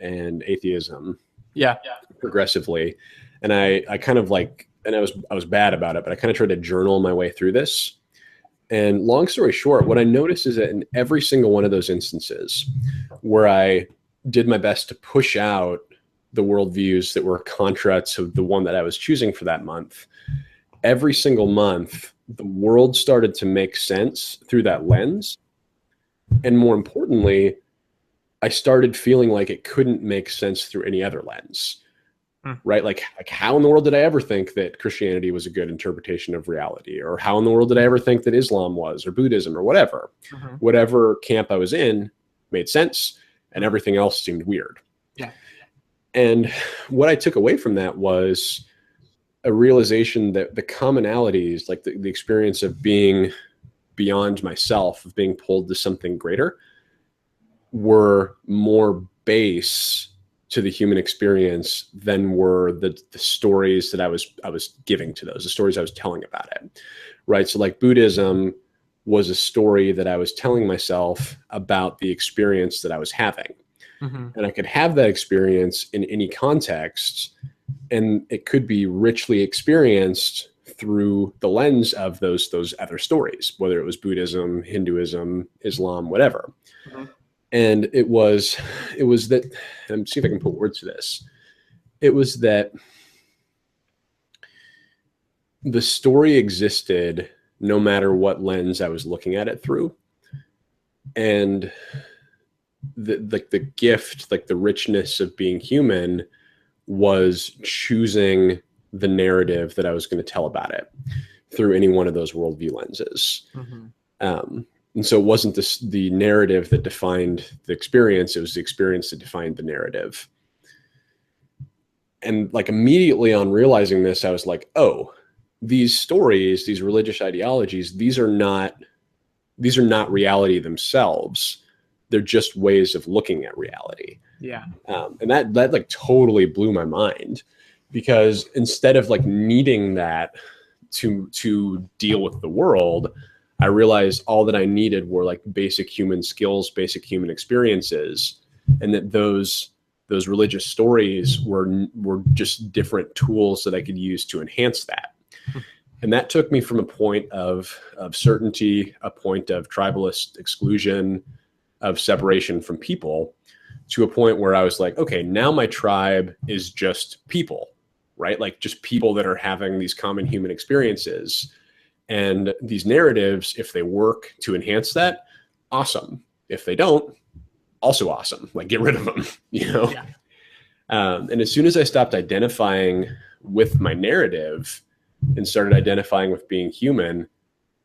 and atheism. Yeah. Progressively. And I kind of like, and I was bad about it, but I kind of tried to journal my way through this. And long story short, what I noticed is that in every single one of those instances where I did my best to push out the worldviews that were contra to the one that I was choosing for that month, every single month, the world started to make sense through that lens. And more importantly, I started feeling like it couldn't make sense through any other lens, right? Like how in the world did I ever think that Christianity was a good interpretation of reality? Or how in the world did I ever think that Islam was, or Buddhism, or whatever? Whatever camp I was in made sense, and everything else seemed weird. Yeah. And what I took away from that was a realization that the commonalities, like the experience of being beyond myself, of being pulled to something greater, were more base to the human experience than were the stories that I was giving to those, the stories I was telling about it, right? So like Buddhism was a story that I was telling myself about the experience that I was having. And I could have that experience in any context, and it could be richly experienced through the lens of those other stories, whether it was Buddhism, Hinduism, Islam, whatever. And it was that, and see if I can put words to this. It was that the story existed no matter what lens I was looking at it through. And the gift, like the richness of being human, was choosing the narrative that I was going to tell about it through any one of those worldview lenses. And so it wasn't the narrative that defined the experience, it was the experience that defined the narrative. And like immediately on realizing this, I was like, oh, these stories, these religious ideologies, these are not reality themselves. They're just ways of looking at reality. Yeah. And that like totally blew my mind, because instead of like needing that to deal with the world, I realized all that I needed were like basic human skills, basic human experiences, and that those religious stories were just different tools that I could use to enhance that. And that took me from a point of certainty, a point of tribalist exclusion, of separation from people, to a point where I was like, okay, now my tribe is just people, right? Like just people that are having these common human experiences. And these narratives, if they work to enhance that, awesome. If they don't, also awesome. Like get rid of them, you know? Yeah. And as soon as I stopped identifying with my narrative and started identifying with being human,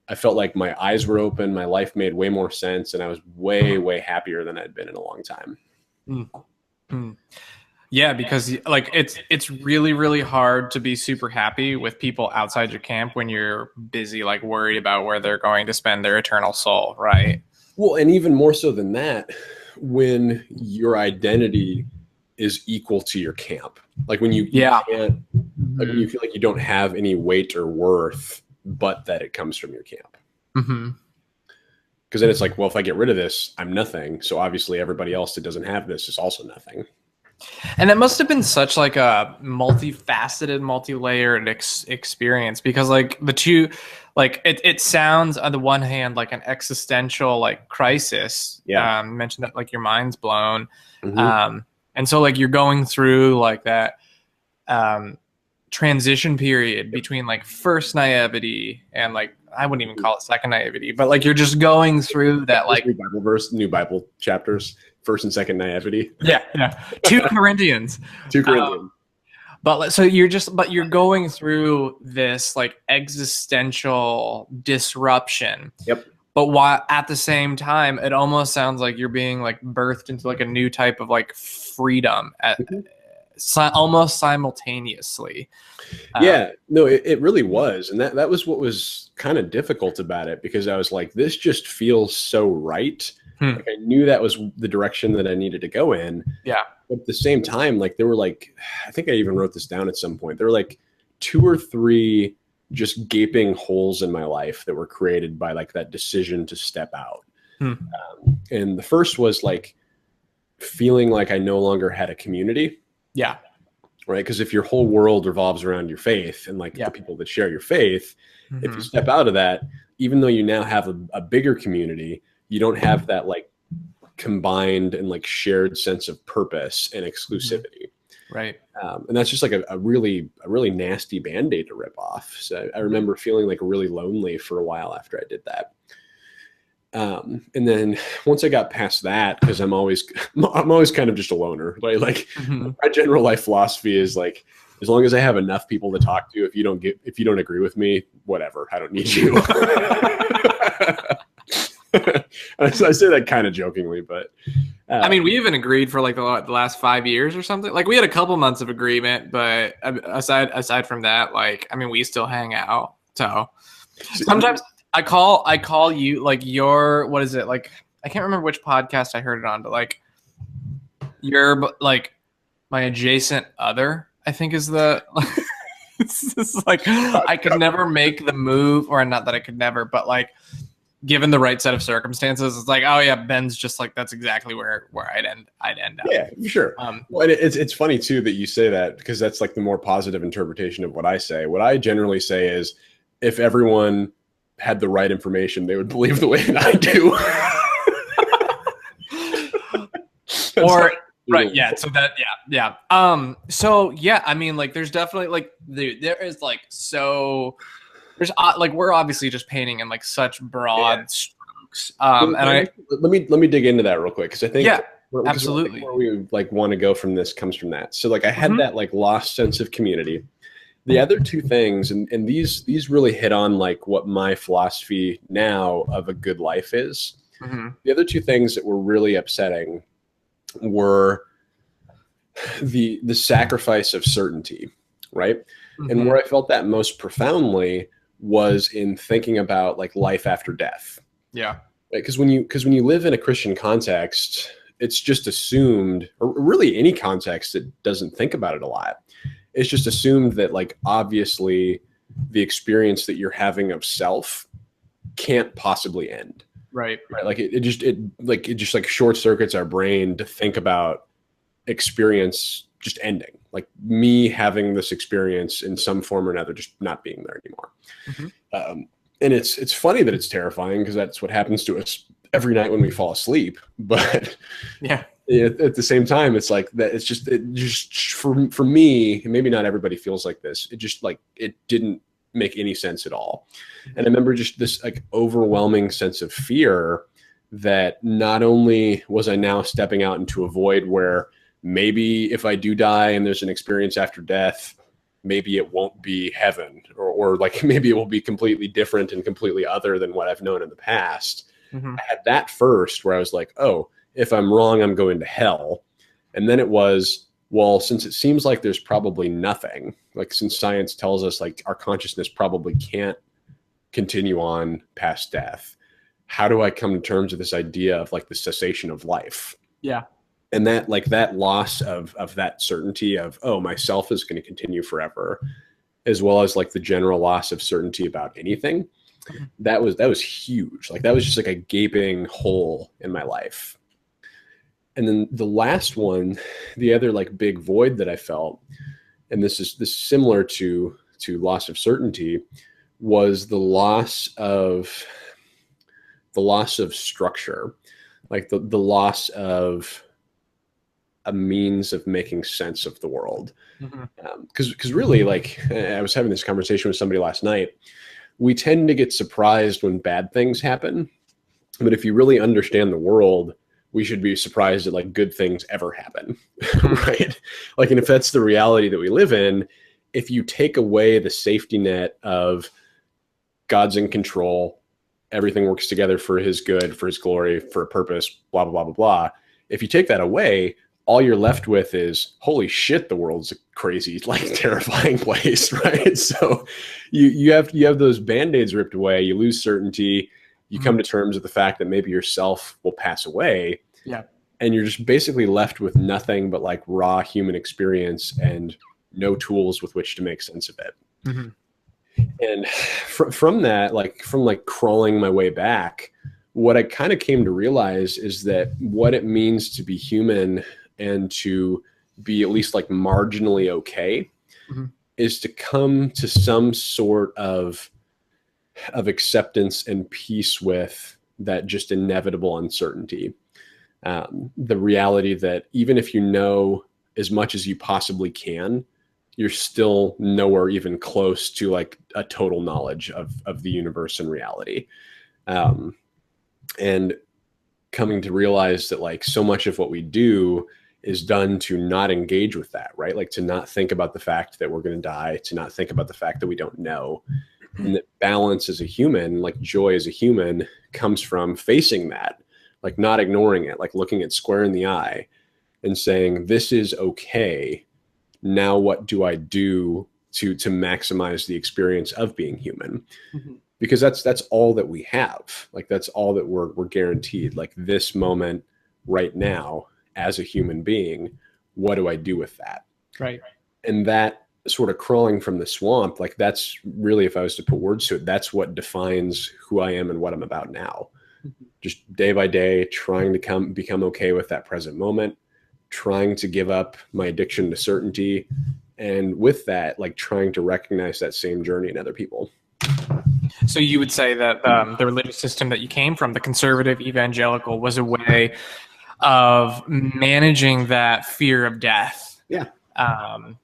I felt like my eyes were open, my life made way more sense, and I was way, way happier than I'd been in a long time. Yeah, because like it's really, really hard to be super happy with people outside your camp when you're busy, like worried about where they're going to spend their eternal soul, right? Well, and even more so than that, when your identity is equal to your camp, like when you can't, like when you feel like you don't have any weight or worth, but that it comes from your camp. Because then it's like, well, if I get rid of this, I'm nothing. So obviously everybody else that doesn't have this is also nothing. And it must have been such like a multifaceted, multi-layered experience, because like the two, like it sounds on the one hand like an existential like crisis. Yeah. You mentioned that like your mind's blown. And so like you're going through like that transition period between like first naivety and like, I wouldn't even call it second naivety, but like you're just going through that like new Bible chapters, first and second naivety. Yeah. 2 Corinthians. 2 Corinthians. But so you're going through this like existential disruption. Yep. But while at the same time, it almost sounds like you're being like birthed into like a new type of like freedom almost simultaneously. Yeah, no, it really was. And that was what was kind of difficult about it, because I was like, this just feels so right. Like I knew that was the direction that I needed to go in. Yeah. But at the same time, like there were like, I think I even wrote this down at some point. There were like 2 or 3 just gaping holes in my life that were created by like that decision to step out. And the first was like feeling like I no longer had a community. Yeah. Right. Because if your whole world revolves around your faith and like the people that share your faith, if you step out of that, even though you now have a bigger community, you don't have that like combined and like shared sense of purpose and exclusivity. Right. And that's just like a really nasty Band-Aid to rip off. So I remember feeling like really lonely for a while after I did that. And then once I got past that, because I'm always kind of just a loner. Like my general life philosophy is like, as long as I have enough people to talk to, if you don't agree with me, whatever, I don't need you. I say that kind of jokingly, but I mean, we even agreed for like the last 5 years or something. Like we had a couple months of agreement, but aside from that, like, I mean, we still hang out. So sometimes I call you like what is it? Like, I can't remember which podcast I heard it on, but like you're like my adjacent other, I think is the, it's just like, I could never make the move, or not that I could never, but like, given the right set of circumstances, it's like, oh yeah, Ben's just like, that's exactly where I'd end up. Yeah, sure. Well, it's funny too that you say that, because that's like the more positive interpretation of what I say. What I generally say is, if everyone had the right information, they would believe the way that I do. Or right, yeah. So that, yeah. So yeah, I mean, like, there's definitely like there is like there's like, we're obviously just painting in like such broad strokes. Let me dig into that real quick, because I think absolutely where we like want to go from this comes from that. So like I had that like lost sense of community. The other two things, and these really hit on like what my philosophy now of a good life is. The other two things that were really upsetting were the sacrifice of certainty, right? And where I felt that most profoundly was in thinking about like life after death. Yeah. Because when you live in a Christian context, it's just assumed, or really any context that doesn't think about it a lot, it's just assumed that like obviously the experience that you're having of self can't possibly end. Right. Like it just like short circuits our brain to think about experience just ending, like me having this experience in some form or another just not being there anymore. And it's funny that it's terrifying, because that's what happens to us every night when we fall asleep. But yeah, at the same time, it's like that. It just for me, and maybe not everybody feels like this. It just like it didn't make any sense at all. And I remember just this like overwhelming sense of fear that not only was I now stepping out into a void where maybe if I do die and there's an experience after death, maybe it won't be heaven, or like maybe it will be completely different and completely other than what I've known in the past. I had that first, where I was like, oh, if I'm wrong, I'm going to hell. And then it was, well, since it seems like there's probably nothing, like since science tells us like our consciousness probably can't continue on past death, how do I come to terms with this idea of like the cessation of life? Yeah. And that like that loss of that certainty of, oh, myself is going to continue forever, as well as like the general loss of certainty about anything, that was huge. Like that was just like a gaping hole in my life. And then the last one, the other like big void that I felt, and this is similar to loss of certainty, was the loss of structure, like the loss of a means of making sense of the world. Because really, like, I was having this conversation with somebody last night. We tend to get surprised when bad things happen, but if you really understand the world, we should be surprised that like good things ever happen, right? Like, and if that's the reality that we live in, if you take away the safety net of God's in control, everything works together for his good, for his glory, for a purpose, blah, blah, blah, blah, blah. If you take that away, all you're left with is, holy shit, the world's a crazy, like terrifying place, right? So you have those Band-Aids ripped away, you lose certainty, you come to terms with the fact that maybe yourself will pass away. Yeah. And you're just basically left with nothing but like raw human experience and no tools with which to make sense of it. And from that, like from like crawling my way back, what I kind of came to realize is that what it means to be human and to be at least like marginally okay is to come to some sort of acceptance and peace with that just inevitable uncertainty. The reality that even if you know as much as you possibly can, you're still nowhere even close to like a total knowledge of the universe and reality. And coming to realize that like so much of what we do is done to not engage with that, right? Like to not think about the fact that we're going to die, to not think about the fact that we don't know. And that balance as a human, like joy as a human, comes from facing that, like not ignoring it, like looking it square in the eye and saying, this is okay. Now what do I do to maximize the experience of being human? Mm-hmm. Because that's all that we have. Like that's all that we're guaranteed. Like this moment right now as a human being, what do I do with that? Right. And that sort of crawling from the swamp, like that's really, if I was to put words to it, that's what defines who I am and what I'm about now. Mm-hmm. Just day by day, trying to become okay with that present moment, trying to give up my addiction to certainty. And with that, like trying to recognize that same journey in other people. So you would say that the religious system that you came from, the conservative evangelical, was a way of managing that fear of death. Yeah.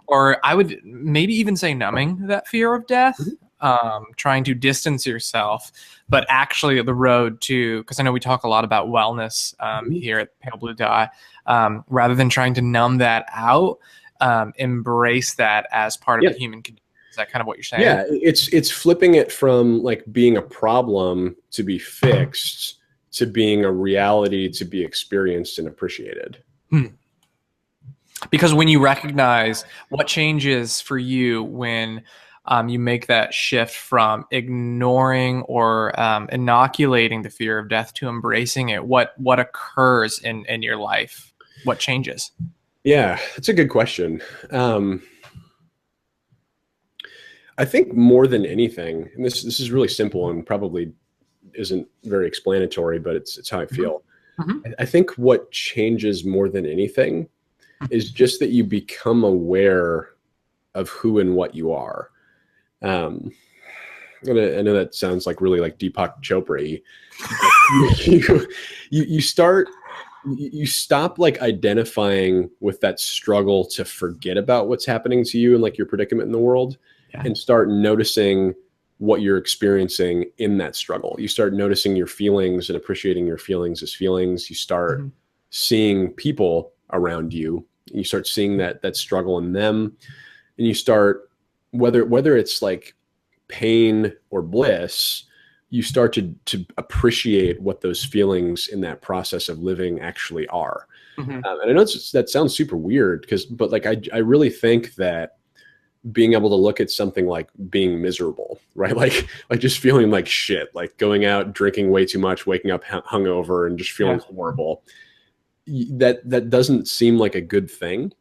Or I would maybe even say numbing that fear of death, trying to distance yourself, but actually the road to, because I know we talk a lot about wellness here at Pale Blue Dye, rather than trying to numb that out, embrace that as part of the human condition. Is that kind of what you're saying? Yeah, it's flipping it from like being a problem to be fixed to being a reality to be experienced and appreciated. Because when you recognize what changes for you when you make that shift from ignoring or inoculating the fear of death to embracing it, what occurs in your life? What changes? Yeah, that's a good question. I think more than anything, and this is really simple and probably isn't very explanatory, but it's how I feel. Mm-hmm. I think what changes more than anything is just that you become aware of who and what you are. I know that sounds like really like Deepak Chopra-y. You stop like identifying with that struggle to forget about what's happening to you and like your predicament in the world, and start noticing what you're experiencing in that struggle. You start noticing your feelings and appreciating your feelings as feelings. You start seeing people around you. You start seeing that struggle in them, and you start, whether it's like pain or bliss, you start to appreciate what those feelings in that process of living actually are. And I know that sounds super weird but like I really think that being able to look at something like being miserable, right? Like just feeling like shit, like going out, drinking way too much, waking up hungover and just feeling horrible. That doesn't seem like a good thing.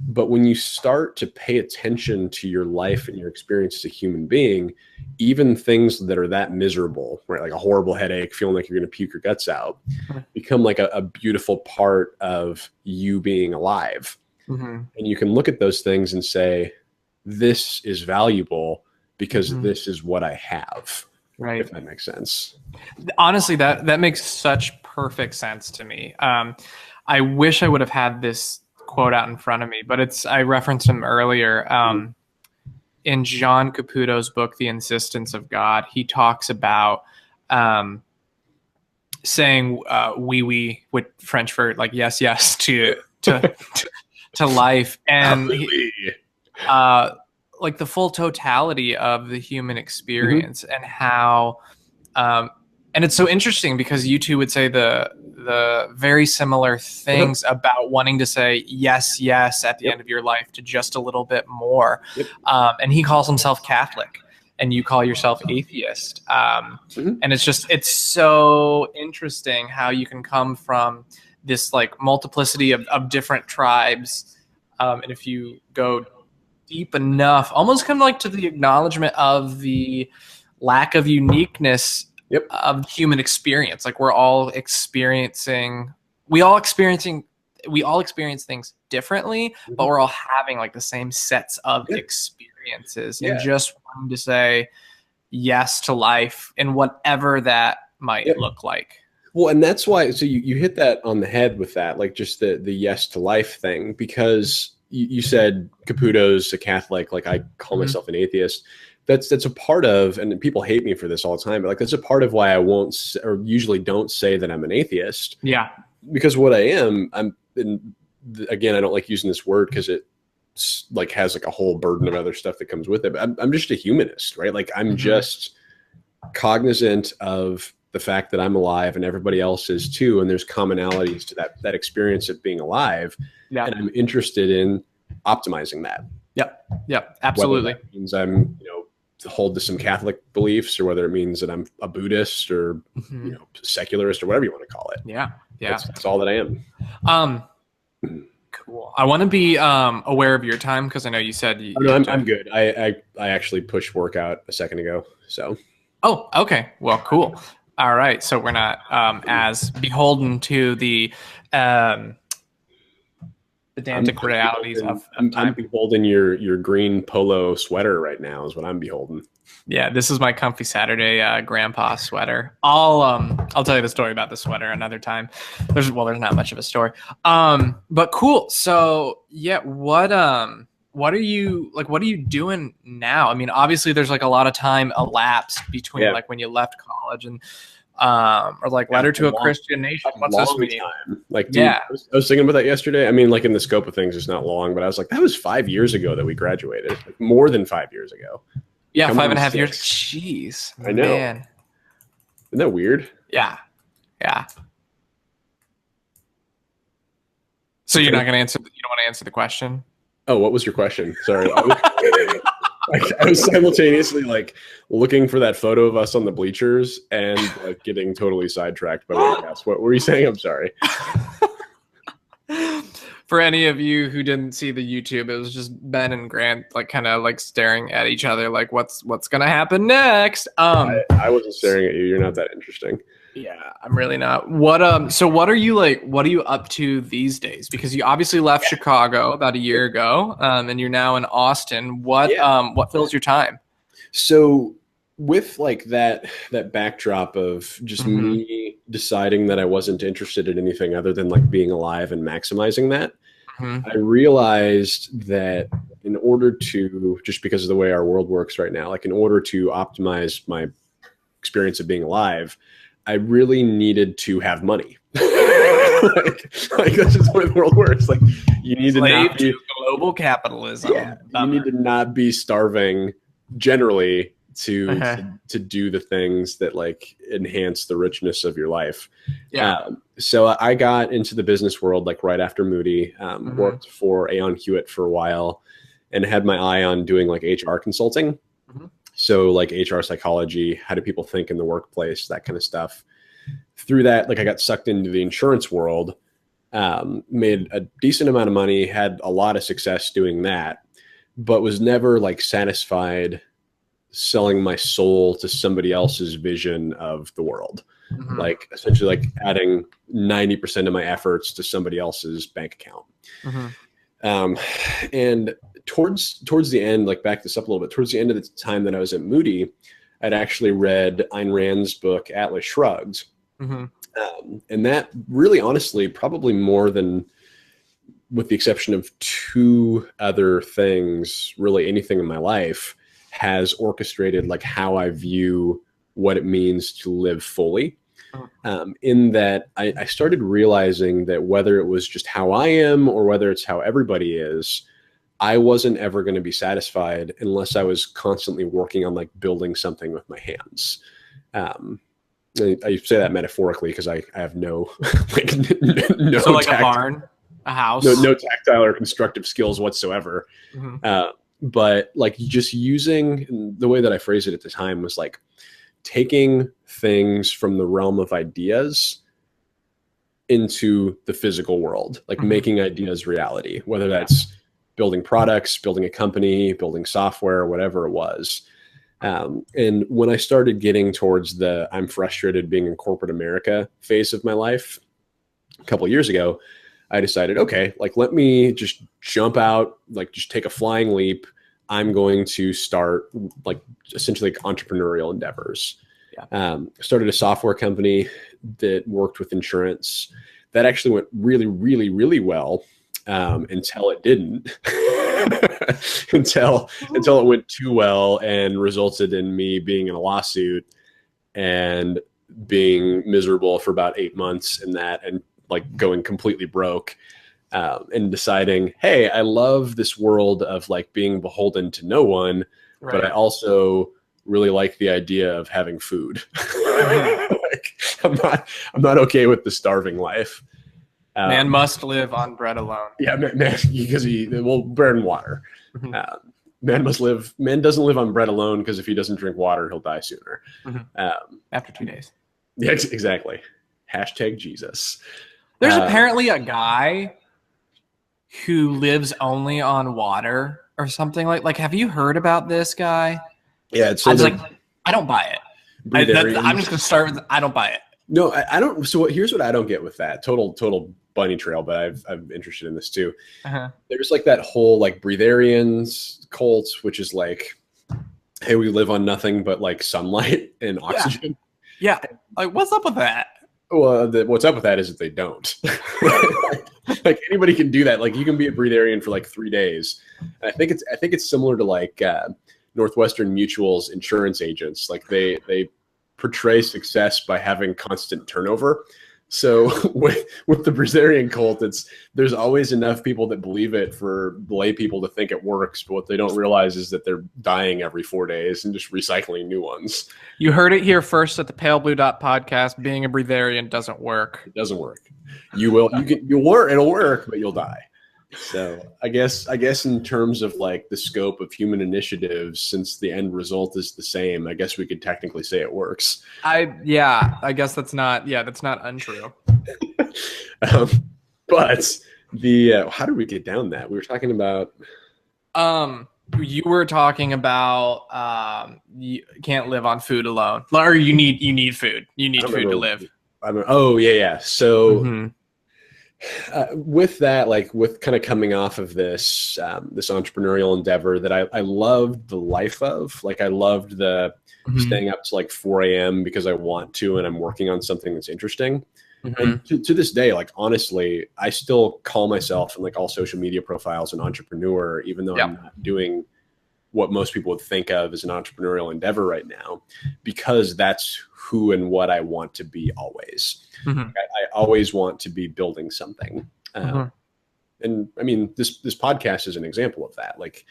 But when you start to pay attention to your life and your experience as a human being, even things that are that miserable, right? Like a horrible headache, feeling like you're going to puke your guts out, become like a beautiful part of you being alive. And you can look at those things and say, this is valuable because this is what I have. Right. If that makes sense. Honestly, that makes such perfect sense to me. I wish I would have had this quote out in front of me, but I referenced him earlier. In John Caputo's book, The Insistence of God, he talks about saying oui, with French for like yes to life, and like the full totality of the human experience, and how and it's so interesting because you two would say the very similar things about wanting to say yes at the end of your life to just a little bit more. And he calls himself Catholic and you call yourself atheist. And it's so interesting how you can come from this like multiplicity of different tribes. And if you go deep enough, almost kind of like to the acknowledgement of the lack of uniqueness of human experience. Like we all experience things differently, but we're all having like the same sets of experiences, and just wanting to say yes to life and whatever that might look like. Well, and that's why, so you hit that on the head with that, like just the yes to life thing, because you said Caputo's a Catholic, like I call myself an atheist. That's a part of, and people hate me for this all the time, but like that's a part of why I won't or usually don't say that I'm an atheist. Yeah. Because what I am, again, I don't like using this word because it like has like a whole burden of other stuff that comes with it. But I'm just a humanist, right? Like I'm just cognizant of the fact that I'm alive and everybody else is too, and there's commonalities to that experience of being alive. Yeah. And I'm interested in optimizing that. Yep, absolutely. Whether that means I'm, hold to some Catholic beliefs, or whether it means that I'm a Buddhist or secularist or whatever you want to call it. Yeah. That's all that I am. Cool. I want to be aware of your time because I know you said I'm good. I actually pushed workout a second ago. So. Oh, okay. Well, cool. All right. So we're not as beholden to the pedantic realities of time. I'm beholden your green polo sweater right now is what I'm beholden. Yeah, this is my comfy Saturday grandpa sweater. I'll tell you the story about the sweater another time. There's not much of a story. But cool. So yeah, what are you doing now? I mean, obviously there's like a lot of time elapsed between like when you left college and or like Letter to a Christian Nation. What's this mean? Like, dude, I was thinking about that yesterday. I mean, like in the scope of things, it's not long, but I was like, that was 5 years ago that we graduated. Like more than 5 years ago. Yeah, 5.5 years. Jeez, I know. Man. Isn't that weird? Yeah. So you're not going to answer? You don't want to answer the question? Oh, what was your question? Sorry. I was simultaneously like looking for that photo of us on the bleachers and like getting totally sidetracked by what you asked. What were you saying? I'm sorry. For any of you who didn't see the YouTube, it was just Ben and Grant like kind of like staring at each other like what's gonna happen next. I wasn't staring at you. You're not that interesting. Yeah, I'm really not. So what are you up to these days? Because you obviously left Chicago about a year ago, and you're now in Austin. What fills your time? So with like that backdrop of just me deciding that I wasn't interested in anything other than like being alive and maximizing that, I realized that in order to, just because of the way our world works right now, like in order to optimize my experience of being alive, I really needed to have money. like that's just the way the world works. Like you need to global capitalism. Yeah, you need to not be starving generally to do the things that like enhance the richness of your life. Yeah. So I got into the business world like right after Moody, worked for Aon Hewitt for a while and had my eye on doing like HR consulting. So like HR psychology, how do people think in the workplace, that kind of stuff. Through that, like I got sucked into the insurance world, made a decent amount of money, had a lot of success doing that, but was never like satisfied selling my soul to somebody else's vision of the world. Like essentially like adding 90% of my efforts to somebody else's bank account. And towards the end, like back this up a little bit, towards the end of the time that I was at Moody, I'd actually read Ayn Rand's book, Atlas Shrugged. And that really, honestly, probably more than, with the exception of two other things, really anything in my life, has orchestrated like how I view what it means to live fully. In that I started realizing that whether it was just how I am or whether it's how everybody is, I wasn't ever going to be satisfied unless I was constantly working on like building something with my hands. I say that metaphorically because I have no like no so like a barn, a house, no tactile or constructive skills whatsoever. But like just using, the way that I phrased it at the time was like taking things from the realm of ideas into the physical world, like making ideas reality, whether that's building products, building a company, building software, whatever it was. And when I started getting towards the I'm frustrated being in corporate America phase of my life a couple of years ago, I decided, okay, like let me just jump out, like just take a flying leap. I'm going to start like essentially like entrepreneurial endeavors. Started a software company that worked with insurance. That actually went really, really, really well until it didn't. until it went too well and resulted in me being in a lawsuit and being miserable for about 8 months in that, and like going completely broke. And deciding, hey, I love this world of like being beholden to no one, right, but I also really like the idea of having food. Like, I'm not okay with the starving life. Man must live on bread alone. Yeah, man, because bread and water. Man doesn't live on bread alone, because if he doesn't drink water, he'll die sooner. After 2 days. Yeah, exactly. Hashtag Jesus. There's apparently a guy who lives only on water or something like. Have you heard about this guy? Yeah, it's I was like, I don't buy it. I'm just gonna start with, I don't buy it. No, I don't. So here's what I don't get with that. Total bunny trail, but I'm interested in this too. There's like that whole like breatharians cult, which is like, hey, we live on nothing but like sunlight and oxygen. Yeah. Like, what's up with that? Well, what's up with that is that they don't. Like anybody can do that. Like you can be a breatharian for like 3 days. And I think it's similar to like Northwestern Mutual's insurance agents. Like they portray success by having constant turnover. So with the breatharian cult, there's always enough people that believe it for lay people to think it works. But what they don't realize is that they're dying every 4 days and just recycling new ones. You heard it here first at the Pale Blue Dot podcast. Being a breatharian doesn't work. It doesn't work. You'll work. It'll work, but you'll die. So I guess in terms of like the scope of human initiatives, since the end result is the same, I guess we could technically say it works. I guess that's not untrue. But the how did we get down that? We were talking about you were talking about you can't live on food alone, or you need food. You need food to live. So with that, like with kind of coming off of this this entrepreneurial endeavor that I loved the life of, like I loved the staying up to like 4 a.m. because I want to, and I'm working on something that's interesting. And to this day, like honestly, I still call myself in like all social media profiles an entrepreneur, even though I'm not doing what most people would think of as an entrepreneurial endeavor right now, because that's who and what I want to be always. I always want to be building something. And I mean, this podcast is an example of that, like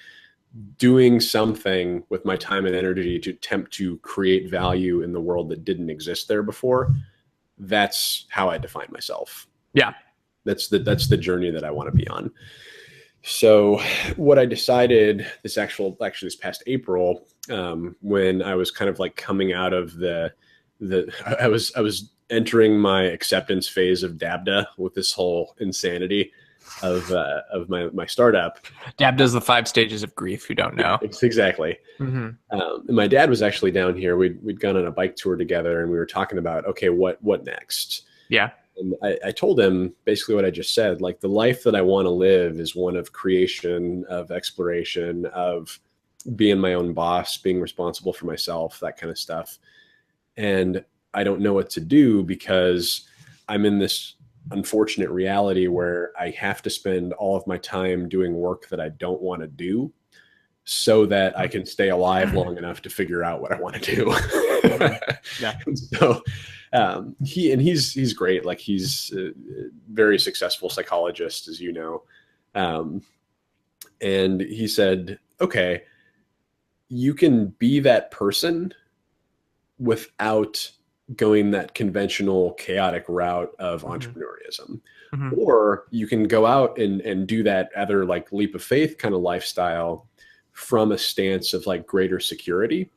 doing something with my time and energy to attempt to create value in the world that didn't exist there before. That's how I define myself. Yeah. That's the journey that I want to be on. So what I decided this past April, when I was kind of like coming out of I was entering my acceptance phase of DABDA with this whole insanity of my startup. DABDA is the 5 stages of grief. Who don't know? Exactly. And my dad was actually down here. We'd gone on a bike tour together, and we were talking about, okay, what next? Yeah. And I told him basically what I just said. Like the life that I want to live is one of creation, of exploration, of being my own boss, being responsible for myself, that kind of stuff. And I don't know what to do because I'm in this unfortunate reality where I have to spend all of my time doing work that I don't want to do so that I can stay alive long enough to figure out what I want to do. Yeah. So he's great. Like he's a very successful psychologist, as you know. And he said, okay, you can be that person without going that conventional chaotic route of entrepreneurism. Or you can go out and do that other like leap of faith kind of lifestyle from a stance of like greater security.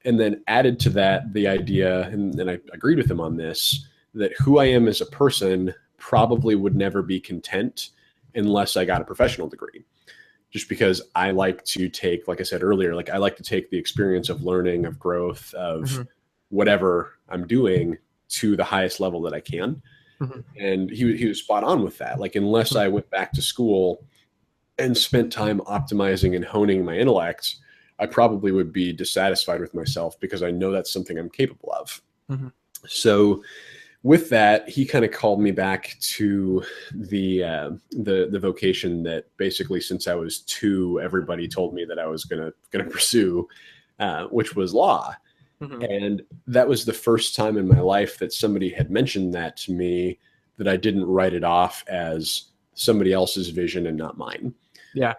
And then added to that the idea, and I agreed with him on this, that who I am as a person probably would never be content unless I got a professional degree. Just because I like to take, like I said earlier, like I like to take the experience of learning, of growth, of whatever I'm doing to the highest level that I can. And he was spot on with that. Like, unless I went back to school and spent time optimizing and honing my intellect, I probably would be dissatisfied with myself because I know that's something I'm capable of. So with that, he kind of called me back to the vocation that basically since I was 2, everybody told me that I was gonna pursue, which was law. Mm-hmm. And that was the first time in my life that somebody had mentioned that to me, that I didn't write it off as somebody else's vision and not mine. Yeah.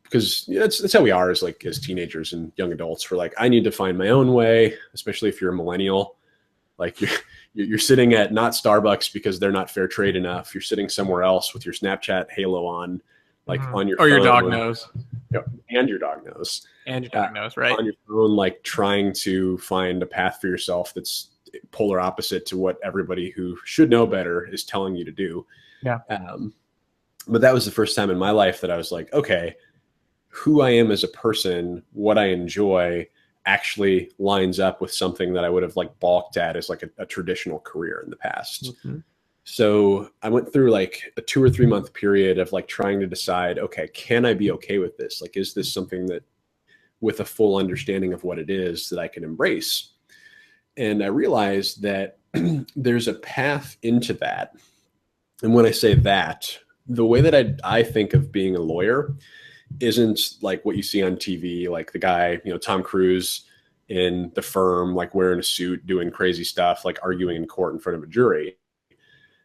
Because that's how we are as teenagers and young adults. We're like, I need to find my own way, especially if you're a millennial. Like you're sitting at not Starbucks because they're not fair trade enough. You're sitting somewhere else with your Snapchat halo on, on your phone. Or your dog knows. And your dog knows. And your dog knows, right? On your phone, trying to find a path for yourself that's polar opposite to what everybody who should know better is telling you to do. Yeah. But that was the first time in my life that I was like, okay, who I am as a person, what I enjoy actually lines up with something that I would have balked at as a traditional career in the past. Mm-hmm. So I went through a 2 or 3 month period of trying to decide, okay, can I be okay with this? Is this something that with a full understanding of what it is that I can embrace? And I realized that there's a path into that. And when I say that, the way that I think of being a lawyer isn't what you see on TV, the guy, Tom Cruise in The Firm, wearing a suit, doing crazy stuff, arguing in court in front of a jury.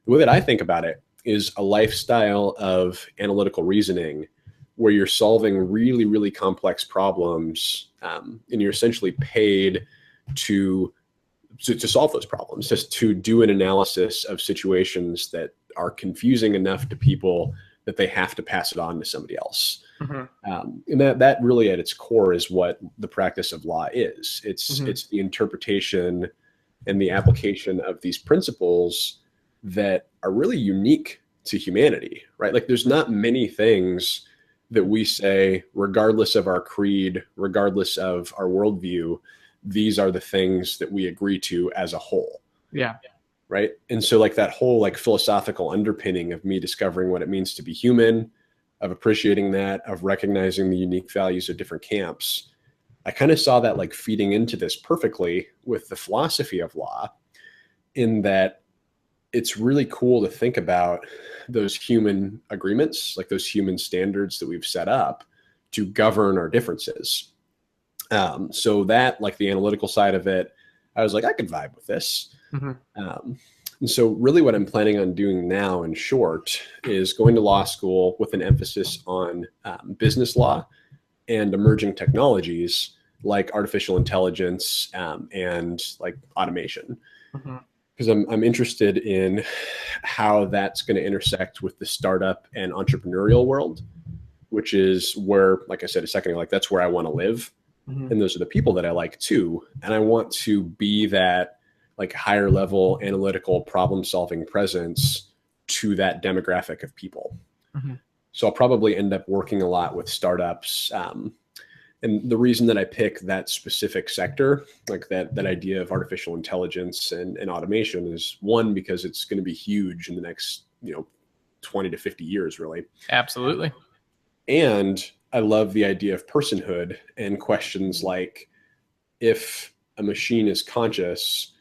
The way that I think about it is a lifestyle of analytical reasoning where you're solving really, really complex problems, and you're essentially paid to solve those problems, just to do an analysis of situations that are confusing enough to people that they have to pass it on to somebody else. Mm-hmm. And that really at its core is what the practice of law is. It's the interpretation and the application of these principles that are really unique to humanity, right? There's not many things that we say, regardless of our creed, regardless of our worldview, these are the things that we agree to as a whole. Yeah. Right. And so that whole philosophical underpinning of me discovering what it means to be human, of appreciating that, of recognizing the unique values of different camps, I kind of saw that feeding into this perfectly with the philosophy of law, in that it's really cool to think about those human agreements, those human standards that we've set up to govern our differences. So that the analytical side of it, I was I could vibe with this. Mm-hmm. And so really what I'm planning on doing now in short is going to law school with an emphasis on business law and emerging technologies like artificial intelligence and automation. Mm-hmm. Because I'm interested in how that's going to intersect with the startup and entrepreneurial world, which is where, like I said a second ago, that's where I want to live. Mm-hmm. And those are the people that I like too. And I want to be that higher level analytical problem solving presence to that demographic of people. Mm-hmm. So I'll probably end up working a lot with startups. And the reason that I pick that specific sector, that idea of artificial intelligence and automation, is one, because it's going to be huge in the next, 20 to 50 years, really. Absolutely. And I love the idea of personhood and questions like, if a machine is conscious,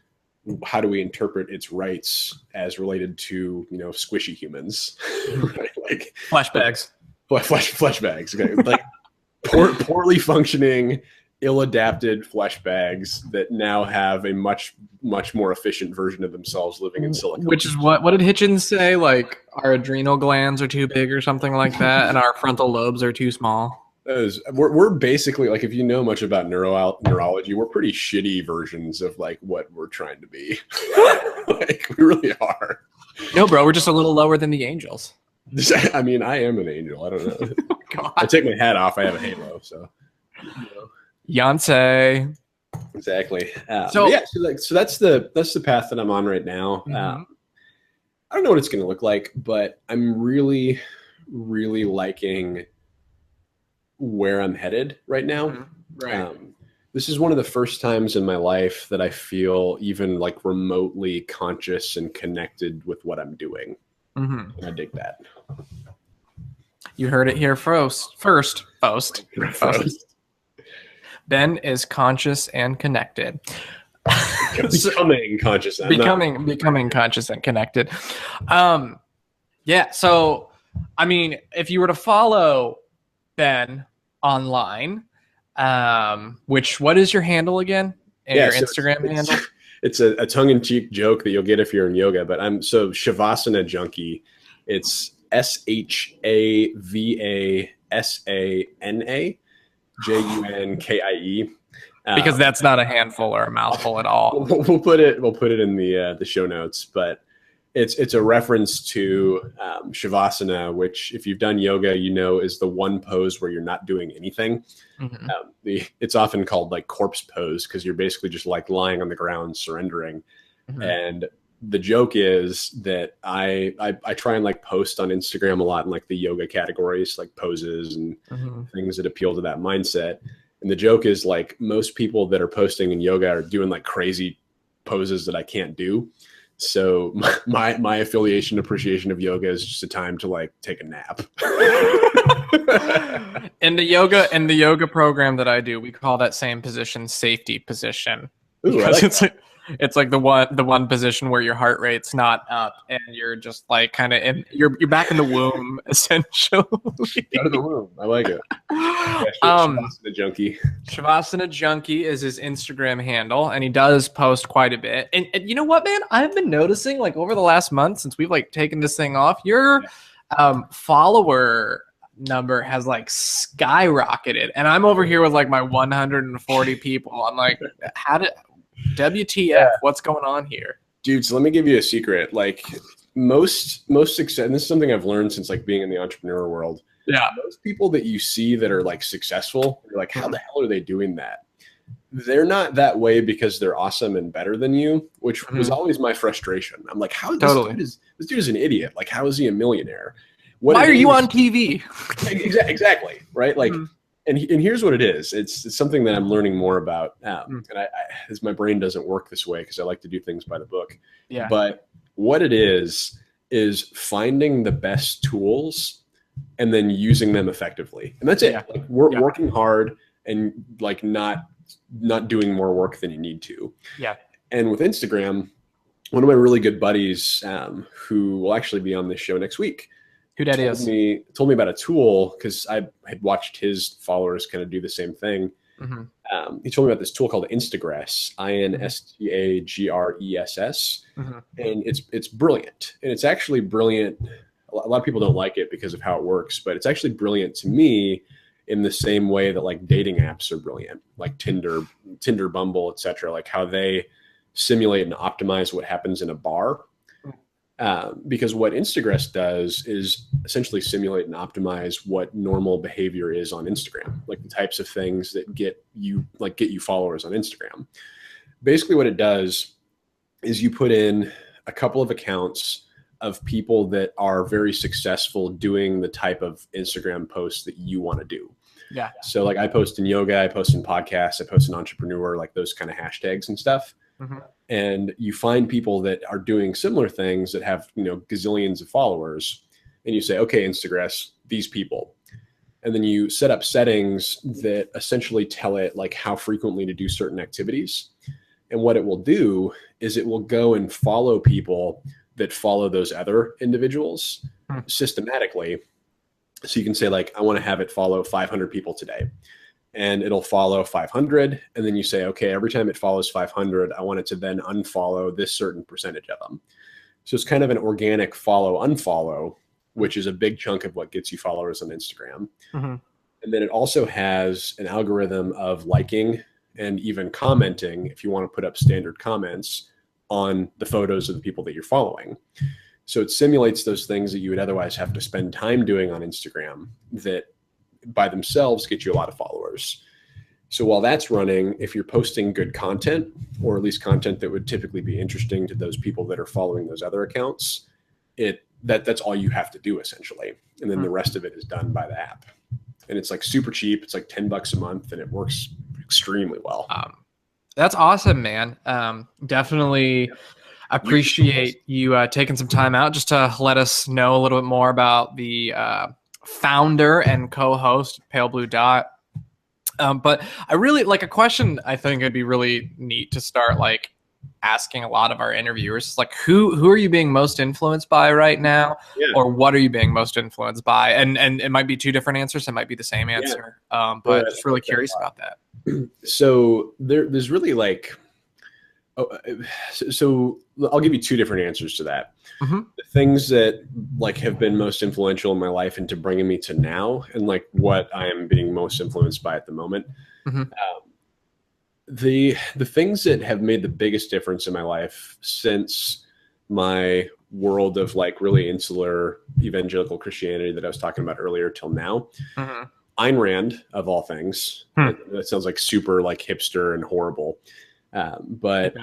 how do we interpret its rights as related to, squishy humans? Right? Flesh bags. Flesh bags. Okay. Poorly functioning, ill-adapted flesh bags that now have a much, much more efficient version of themselves living in silicone. Which is what did Hitchens say? Our adrenal glands are too big or something like that, and our frontal lobes are too small. We're basically, if you know much about neurology, we're pretty shitty versions of what we're trying to be. We really are. No, bro, we're just a little lower than the angels. I mean, I am an angel. I don't know. God. I take my hat off. I have a halo. So, Yonsei. Exactly. So that's the path that I'm on right now. Mm-hmm. I don't know what it's going to look like, but I'm really, really liking where I'm headed right now. Mm-hmm. Right. This is one of the first times in my life that I feel even remotely conscious and connected with what I'm doing. Mm-hmm. And I dig that. You heard it here first. Ben is conscious and connected. becoming conscious, becoming conscious and connected. Yeah. So, I mean, if you were to follow Ben online, what is your handle again? Your Instagram handle? It's a tongue-in-cheek joke that you'll get if you're in yoga, but I'm so Shavasana Junkie. It's SHAVASANA JUNKIE. Because that's not a handful or a mouthful at all. We'll put it in the show notes, but it's a reference to Shavasana, which if you've done yoga, you know is the one pose where you're not doing anything. Mm-hmm. It's often called like corpse pose because you're basically just like lying on the ground surrendering. Mm-hmm. And the joke is that I try and like post on Instagram a lot in like the yoga categories, like poses and things that appeal to that mindset. And the joke is like most people that are posting in yoga are doing like crazy poses that I can't do. So my affiliation appreciation of yoga is just a time to like take a nap. In the yoga program that I do, we call that same position safety position. Ooh, because it's like the one position where your heart rate's not up and you're just like kind of you're back in the womb essentially. Out of the womb. I like it. Yeah, Shavasana Junkie. Shavasana Junkie is his Instagram handle, and he does post quite a bit. And you know what, man? I've been noticing like over the last month since we've like taken this thing off, your follower number has like skyrocketed, and I'm over here with like my 140 people. I'm like, WTF, what's going on here? Dude, so let me give you a secret. Like most success, and this is something I've learned since like being in the entrepreneur world. Yeah. Most people that you see that are like successful, you're like, how the hell are they doing that? They're not that way because they're awesome and better than you, which was always my frustration. I'm like, this dude is an idiot. Like, how is he a millionaire? Why are you on TV? Exactly. Right. Like, and here's what it is. It's something that I'm learning more about. And as my brain doesn't work this way because I like to do things by the book. Yeah. But what it is finding the best tools and then using them effectively. And that's it. Like working hard and like not doing more work than you need to. Yeah. And with Instagram, one of my really good buddies who will actually be on this show next week, told me about a tool because I had watched his followers kind of do the same thing. He told me about this tool called Instagress, INSTAGRESS, and it's brilliant. And it's actually brilliant. A lot of people don't like it because of how it works, but it's actually brilliant to me in the same way that like dating apps are brilliant, like Tinder, Bumble, etc. Like how they simulate and optimize what happens in a bar. Because what Instagress does is essentially simulate and optimize what normal behavior is on Instagram, like the types of things that get you followers on Instagram. Basically what it does is you put in a couple of accounts of people that are very successful doing the type of Instagram posts that you want to do. Yeah. So like I post in yoga, I post in podcasts, I post in entrepreneur, like those kind of hashtags and stuff. And you find people that are doing similar things that have, gazillions of followers, and you say, okay, Instagress, these people. And then you set up settings that essentially tell it like how frequently to do certain activities. And what it will do is it will go and follow people that follow those other individuals systematically. So you can say like, I want to have it follow 500 people today. And it'll follow 500. And then you say, okay, every time it follows 500, I want it to then unfollow this certain percentage of them. So it's kind of an organic follow, unfollow, which is a big chunk of what gets you followers on Instagram. And then it also has an algorithm of liking and even commenting if you want to put up standard comments on the photos of the people that you're following. So it simulates those things that you would otherwise have to spend time doing on Instagram that by themselves get you a lot of followers. So while that's running, if you're posting good content, or at least content that would typically be interesting to those people that are following those other accounts, that's all you have to do essentially. And then the rest of it is done by the app. And it's like super cheap. It's like $10 a month and it works extremely well. That's awesome, man. Definitely appreciate you taking some time out just to let us know a little bit more about the founder and co-host Pale Blue Dot. But I really like a question I think it'd be really neat to start like asking a lot of our interviewers, like who are you being most influenced by right now, or what are you being most influenced by? And it might be two different answers, it might be the same answer, but just really curious about that. So there's really like, so I'll give you two different answers to that. Mm-hmm. The things that like have been most influential in my life into bringing me to now, and like what I am being most influenced by at the moment. Mm-hmm. The things that have made the biggest difference in my life since my world of like really insular evangelical Christianity that I was talking about earlier till now. Mm-hmm. Ayn Rand, of all things. That sounds like super like hipster and horrible. But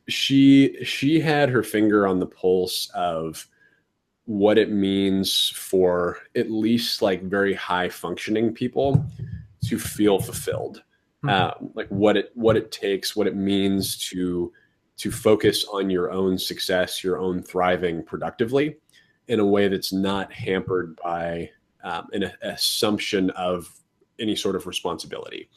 she had her finger on the pulse of what it means for at least like very high functioning people to feel fulfilled. Like what it takes, what it means to focus on your own success, your own thriving productively in a way that's not hampered by an assumption of any sort of responsibility.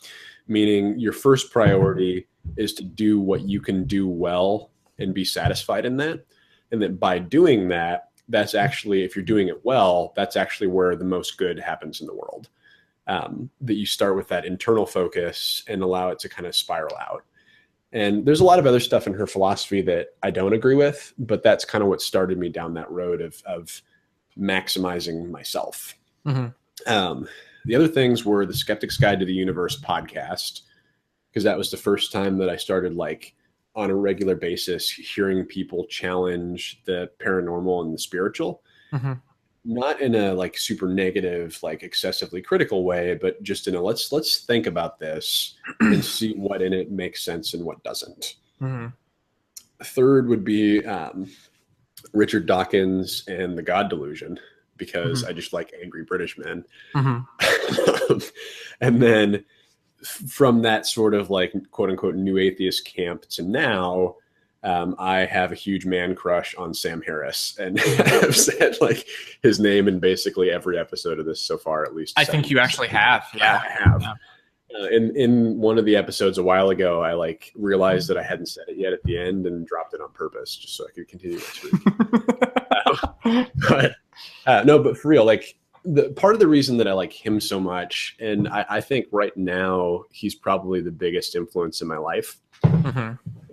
Meaning your first priority is to do what you can do well and be satisfied in that. And that by doing that, that's actually, if you're doing it well, that's actually where the most good happens in the world. That you start with that internal focus and allow it to kind of spiral out. And there's a lot of other stuff in her philosophy that I don't agree with, but that's kind of what started me down that road of maximizing myself. Mm-hmm. The other things were the Skeptic's Guide to the Universe podcast, because that was the first time that I started like on a regular basis hearing people challenge the paranormal and the spiritual. Mm-hmm. Not in a like super negative, like excessively critical way, but just in a let's think about this and see what in it makes sense and what doesn't. Mm-hmm. Third would be Richard Dawkins and the God Delusion, because I just like angry British men. And then from that sort of like quote unquote new atheist camp to now, I have a huge man crush on Sam Harris, and I've said like his name in basically every episode of this so far, at least. I think you actually have. Yeah, I have. Yeah. In one of the episodes a while ago, I like realized that I hadn't said it yet at the end and dropped it on purpose just so I could continue to speak. But for real, like the part of the reason that I like him so much, and I think right now he's probably the biggest influence in my life,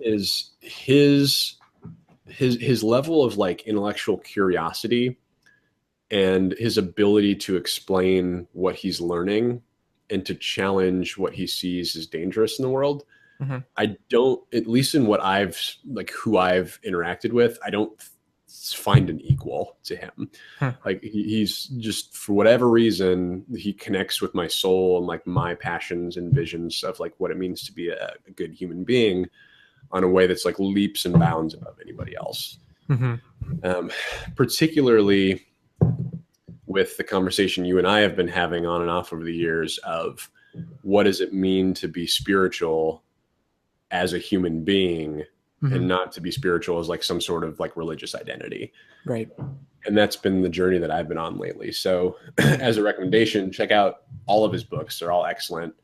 is his level of like intellectual curiosity and his ability to explain what he's learning and to challenge what he sees as dangerous in the world. I don't, at least in what I've like who I've interacted with, I don't find an equal to him. Like he's just, for whatever reason, he connects with my soul and like my passions and visions of like what it means to be a good human being on a way that's like leaps and bounds above anybody else. Particularly with the conversation you and I have been having on and off over the years of what does it mean to be spiritual as a human being and not to be spiritual as like some sort of like religious identity. Right. And that's been the journey that I've been on lately. So as a recommendation, check out all of his books. They're all excellent,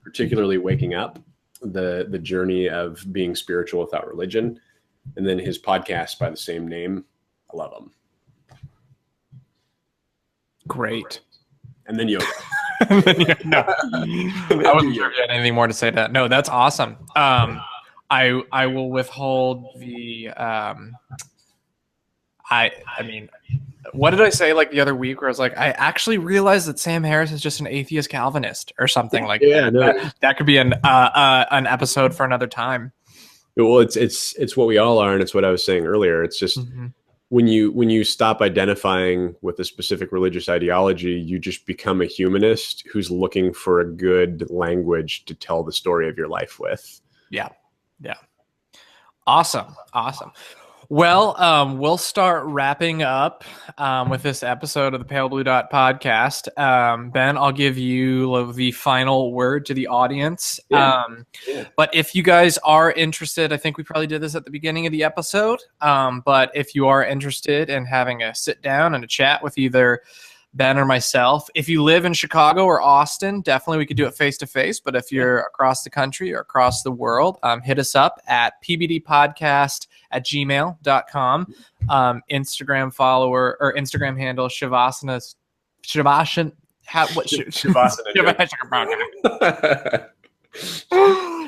particularly Waking Up, the journey of being spiritual without religion. And then his podcast by the same name. I love him. Great. And then yoga. No, I wasn't sure if you had anything more to say to that. No, that's awesome. I will withhold the I mean, what did I say like the other week where I was like, I actually realized that Sam Harris is just an atheist Calvinist or something like that. No. That could be an episode for another time. Well, it's what we all are, and it's what I was saying earlier. It's just when you stop identifying with a specific religious ideology, you just become a humanist who's looking for a good language to tell the story of your life with. Yeah. Awesome. Well, we'll start wrapping up with this episode of the Pale Blue Dot podcast. Ben, I'll give you the final word to the audience. But if you guys are interested, I think we probably did this at the beginning of the episode. But if you are interested in having a sit down and a chat with either Ben or myself. If you live in Chicago or Austin, definitely we could do it face-to-face. But if you're across the country or across the world, hit us up at pbdpodcast@gmail.com. Instagram follower or Instagram handle Shavasana.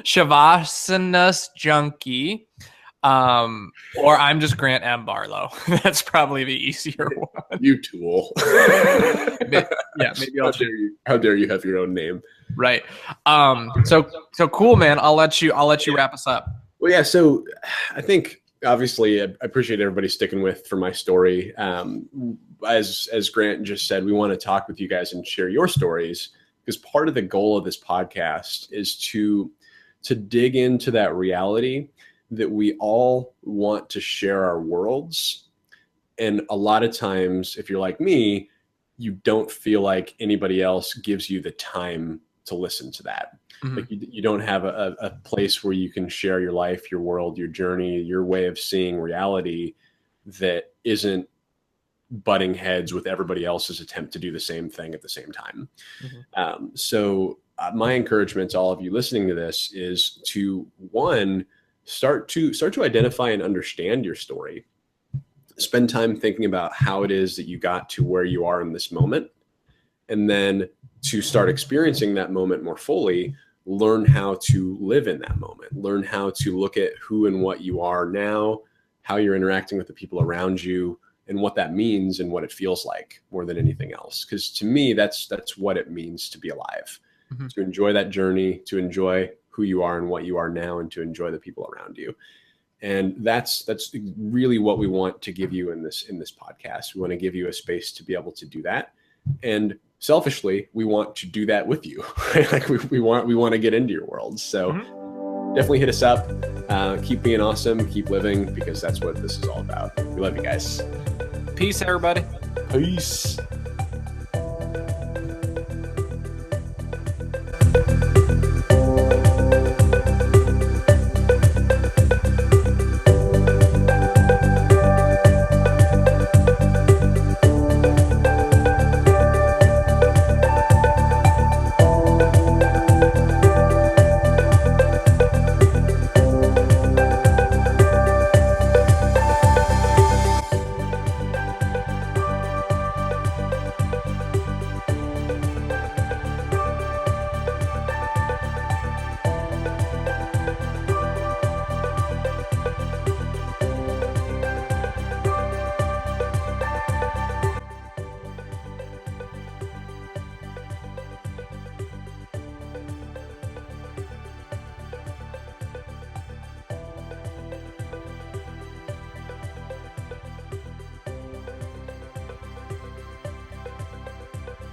Shavasana's Junkie. Or I'm just Grant M. Barlow. That's probably the easier one. You tool. Yeah, maybe I'll how dare you have your own name? Right. So cool, man. I'll let you wrap us up. Well, yeah. So I think obviously I appreciate everybody sticking with for my story. As Grant just said, we want to talk with you guys and share your stories, because part of the goal of this podcast is to dig into that reality that we all want to share our worlds. And a lot of times, if you're like me, you don't feel like anybody else gives you the time to listen to that. Mm-hmm. Like you don't have a place where you can share your life, your world, your journey, your way of seeing reality that isn't butting heads with everybody else's attempt to do the same thing at the same time. Mm-hmm. So my encouragement to all of you listening to this is to, one, start to identify and understand your story. Spend time thinking about how it is that you got to where you are in this moment. And then to start experiencing that moment more fully, learn how to live in that moment. Learn how to look at who and what you are now, how you're interacting with the people around you, and what that means and what it feels like more than anything else. Because to me, that's what it means to be alive. Mm-hmm. To enjoy that journey, to enjoy who you are and what you are now, and to enjoy the people around you. And that's really what we want to give you in this podcast. We want to give you a space to be able to do that. And selfishly, we want to do that with you. Right? Like we want to get into your world. So definitely hit us up. Keep being awesome, keep living, because that's what this is all about. We love you guys. Peace, everybody. Peace.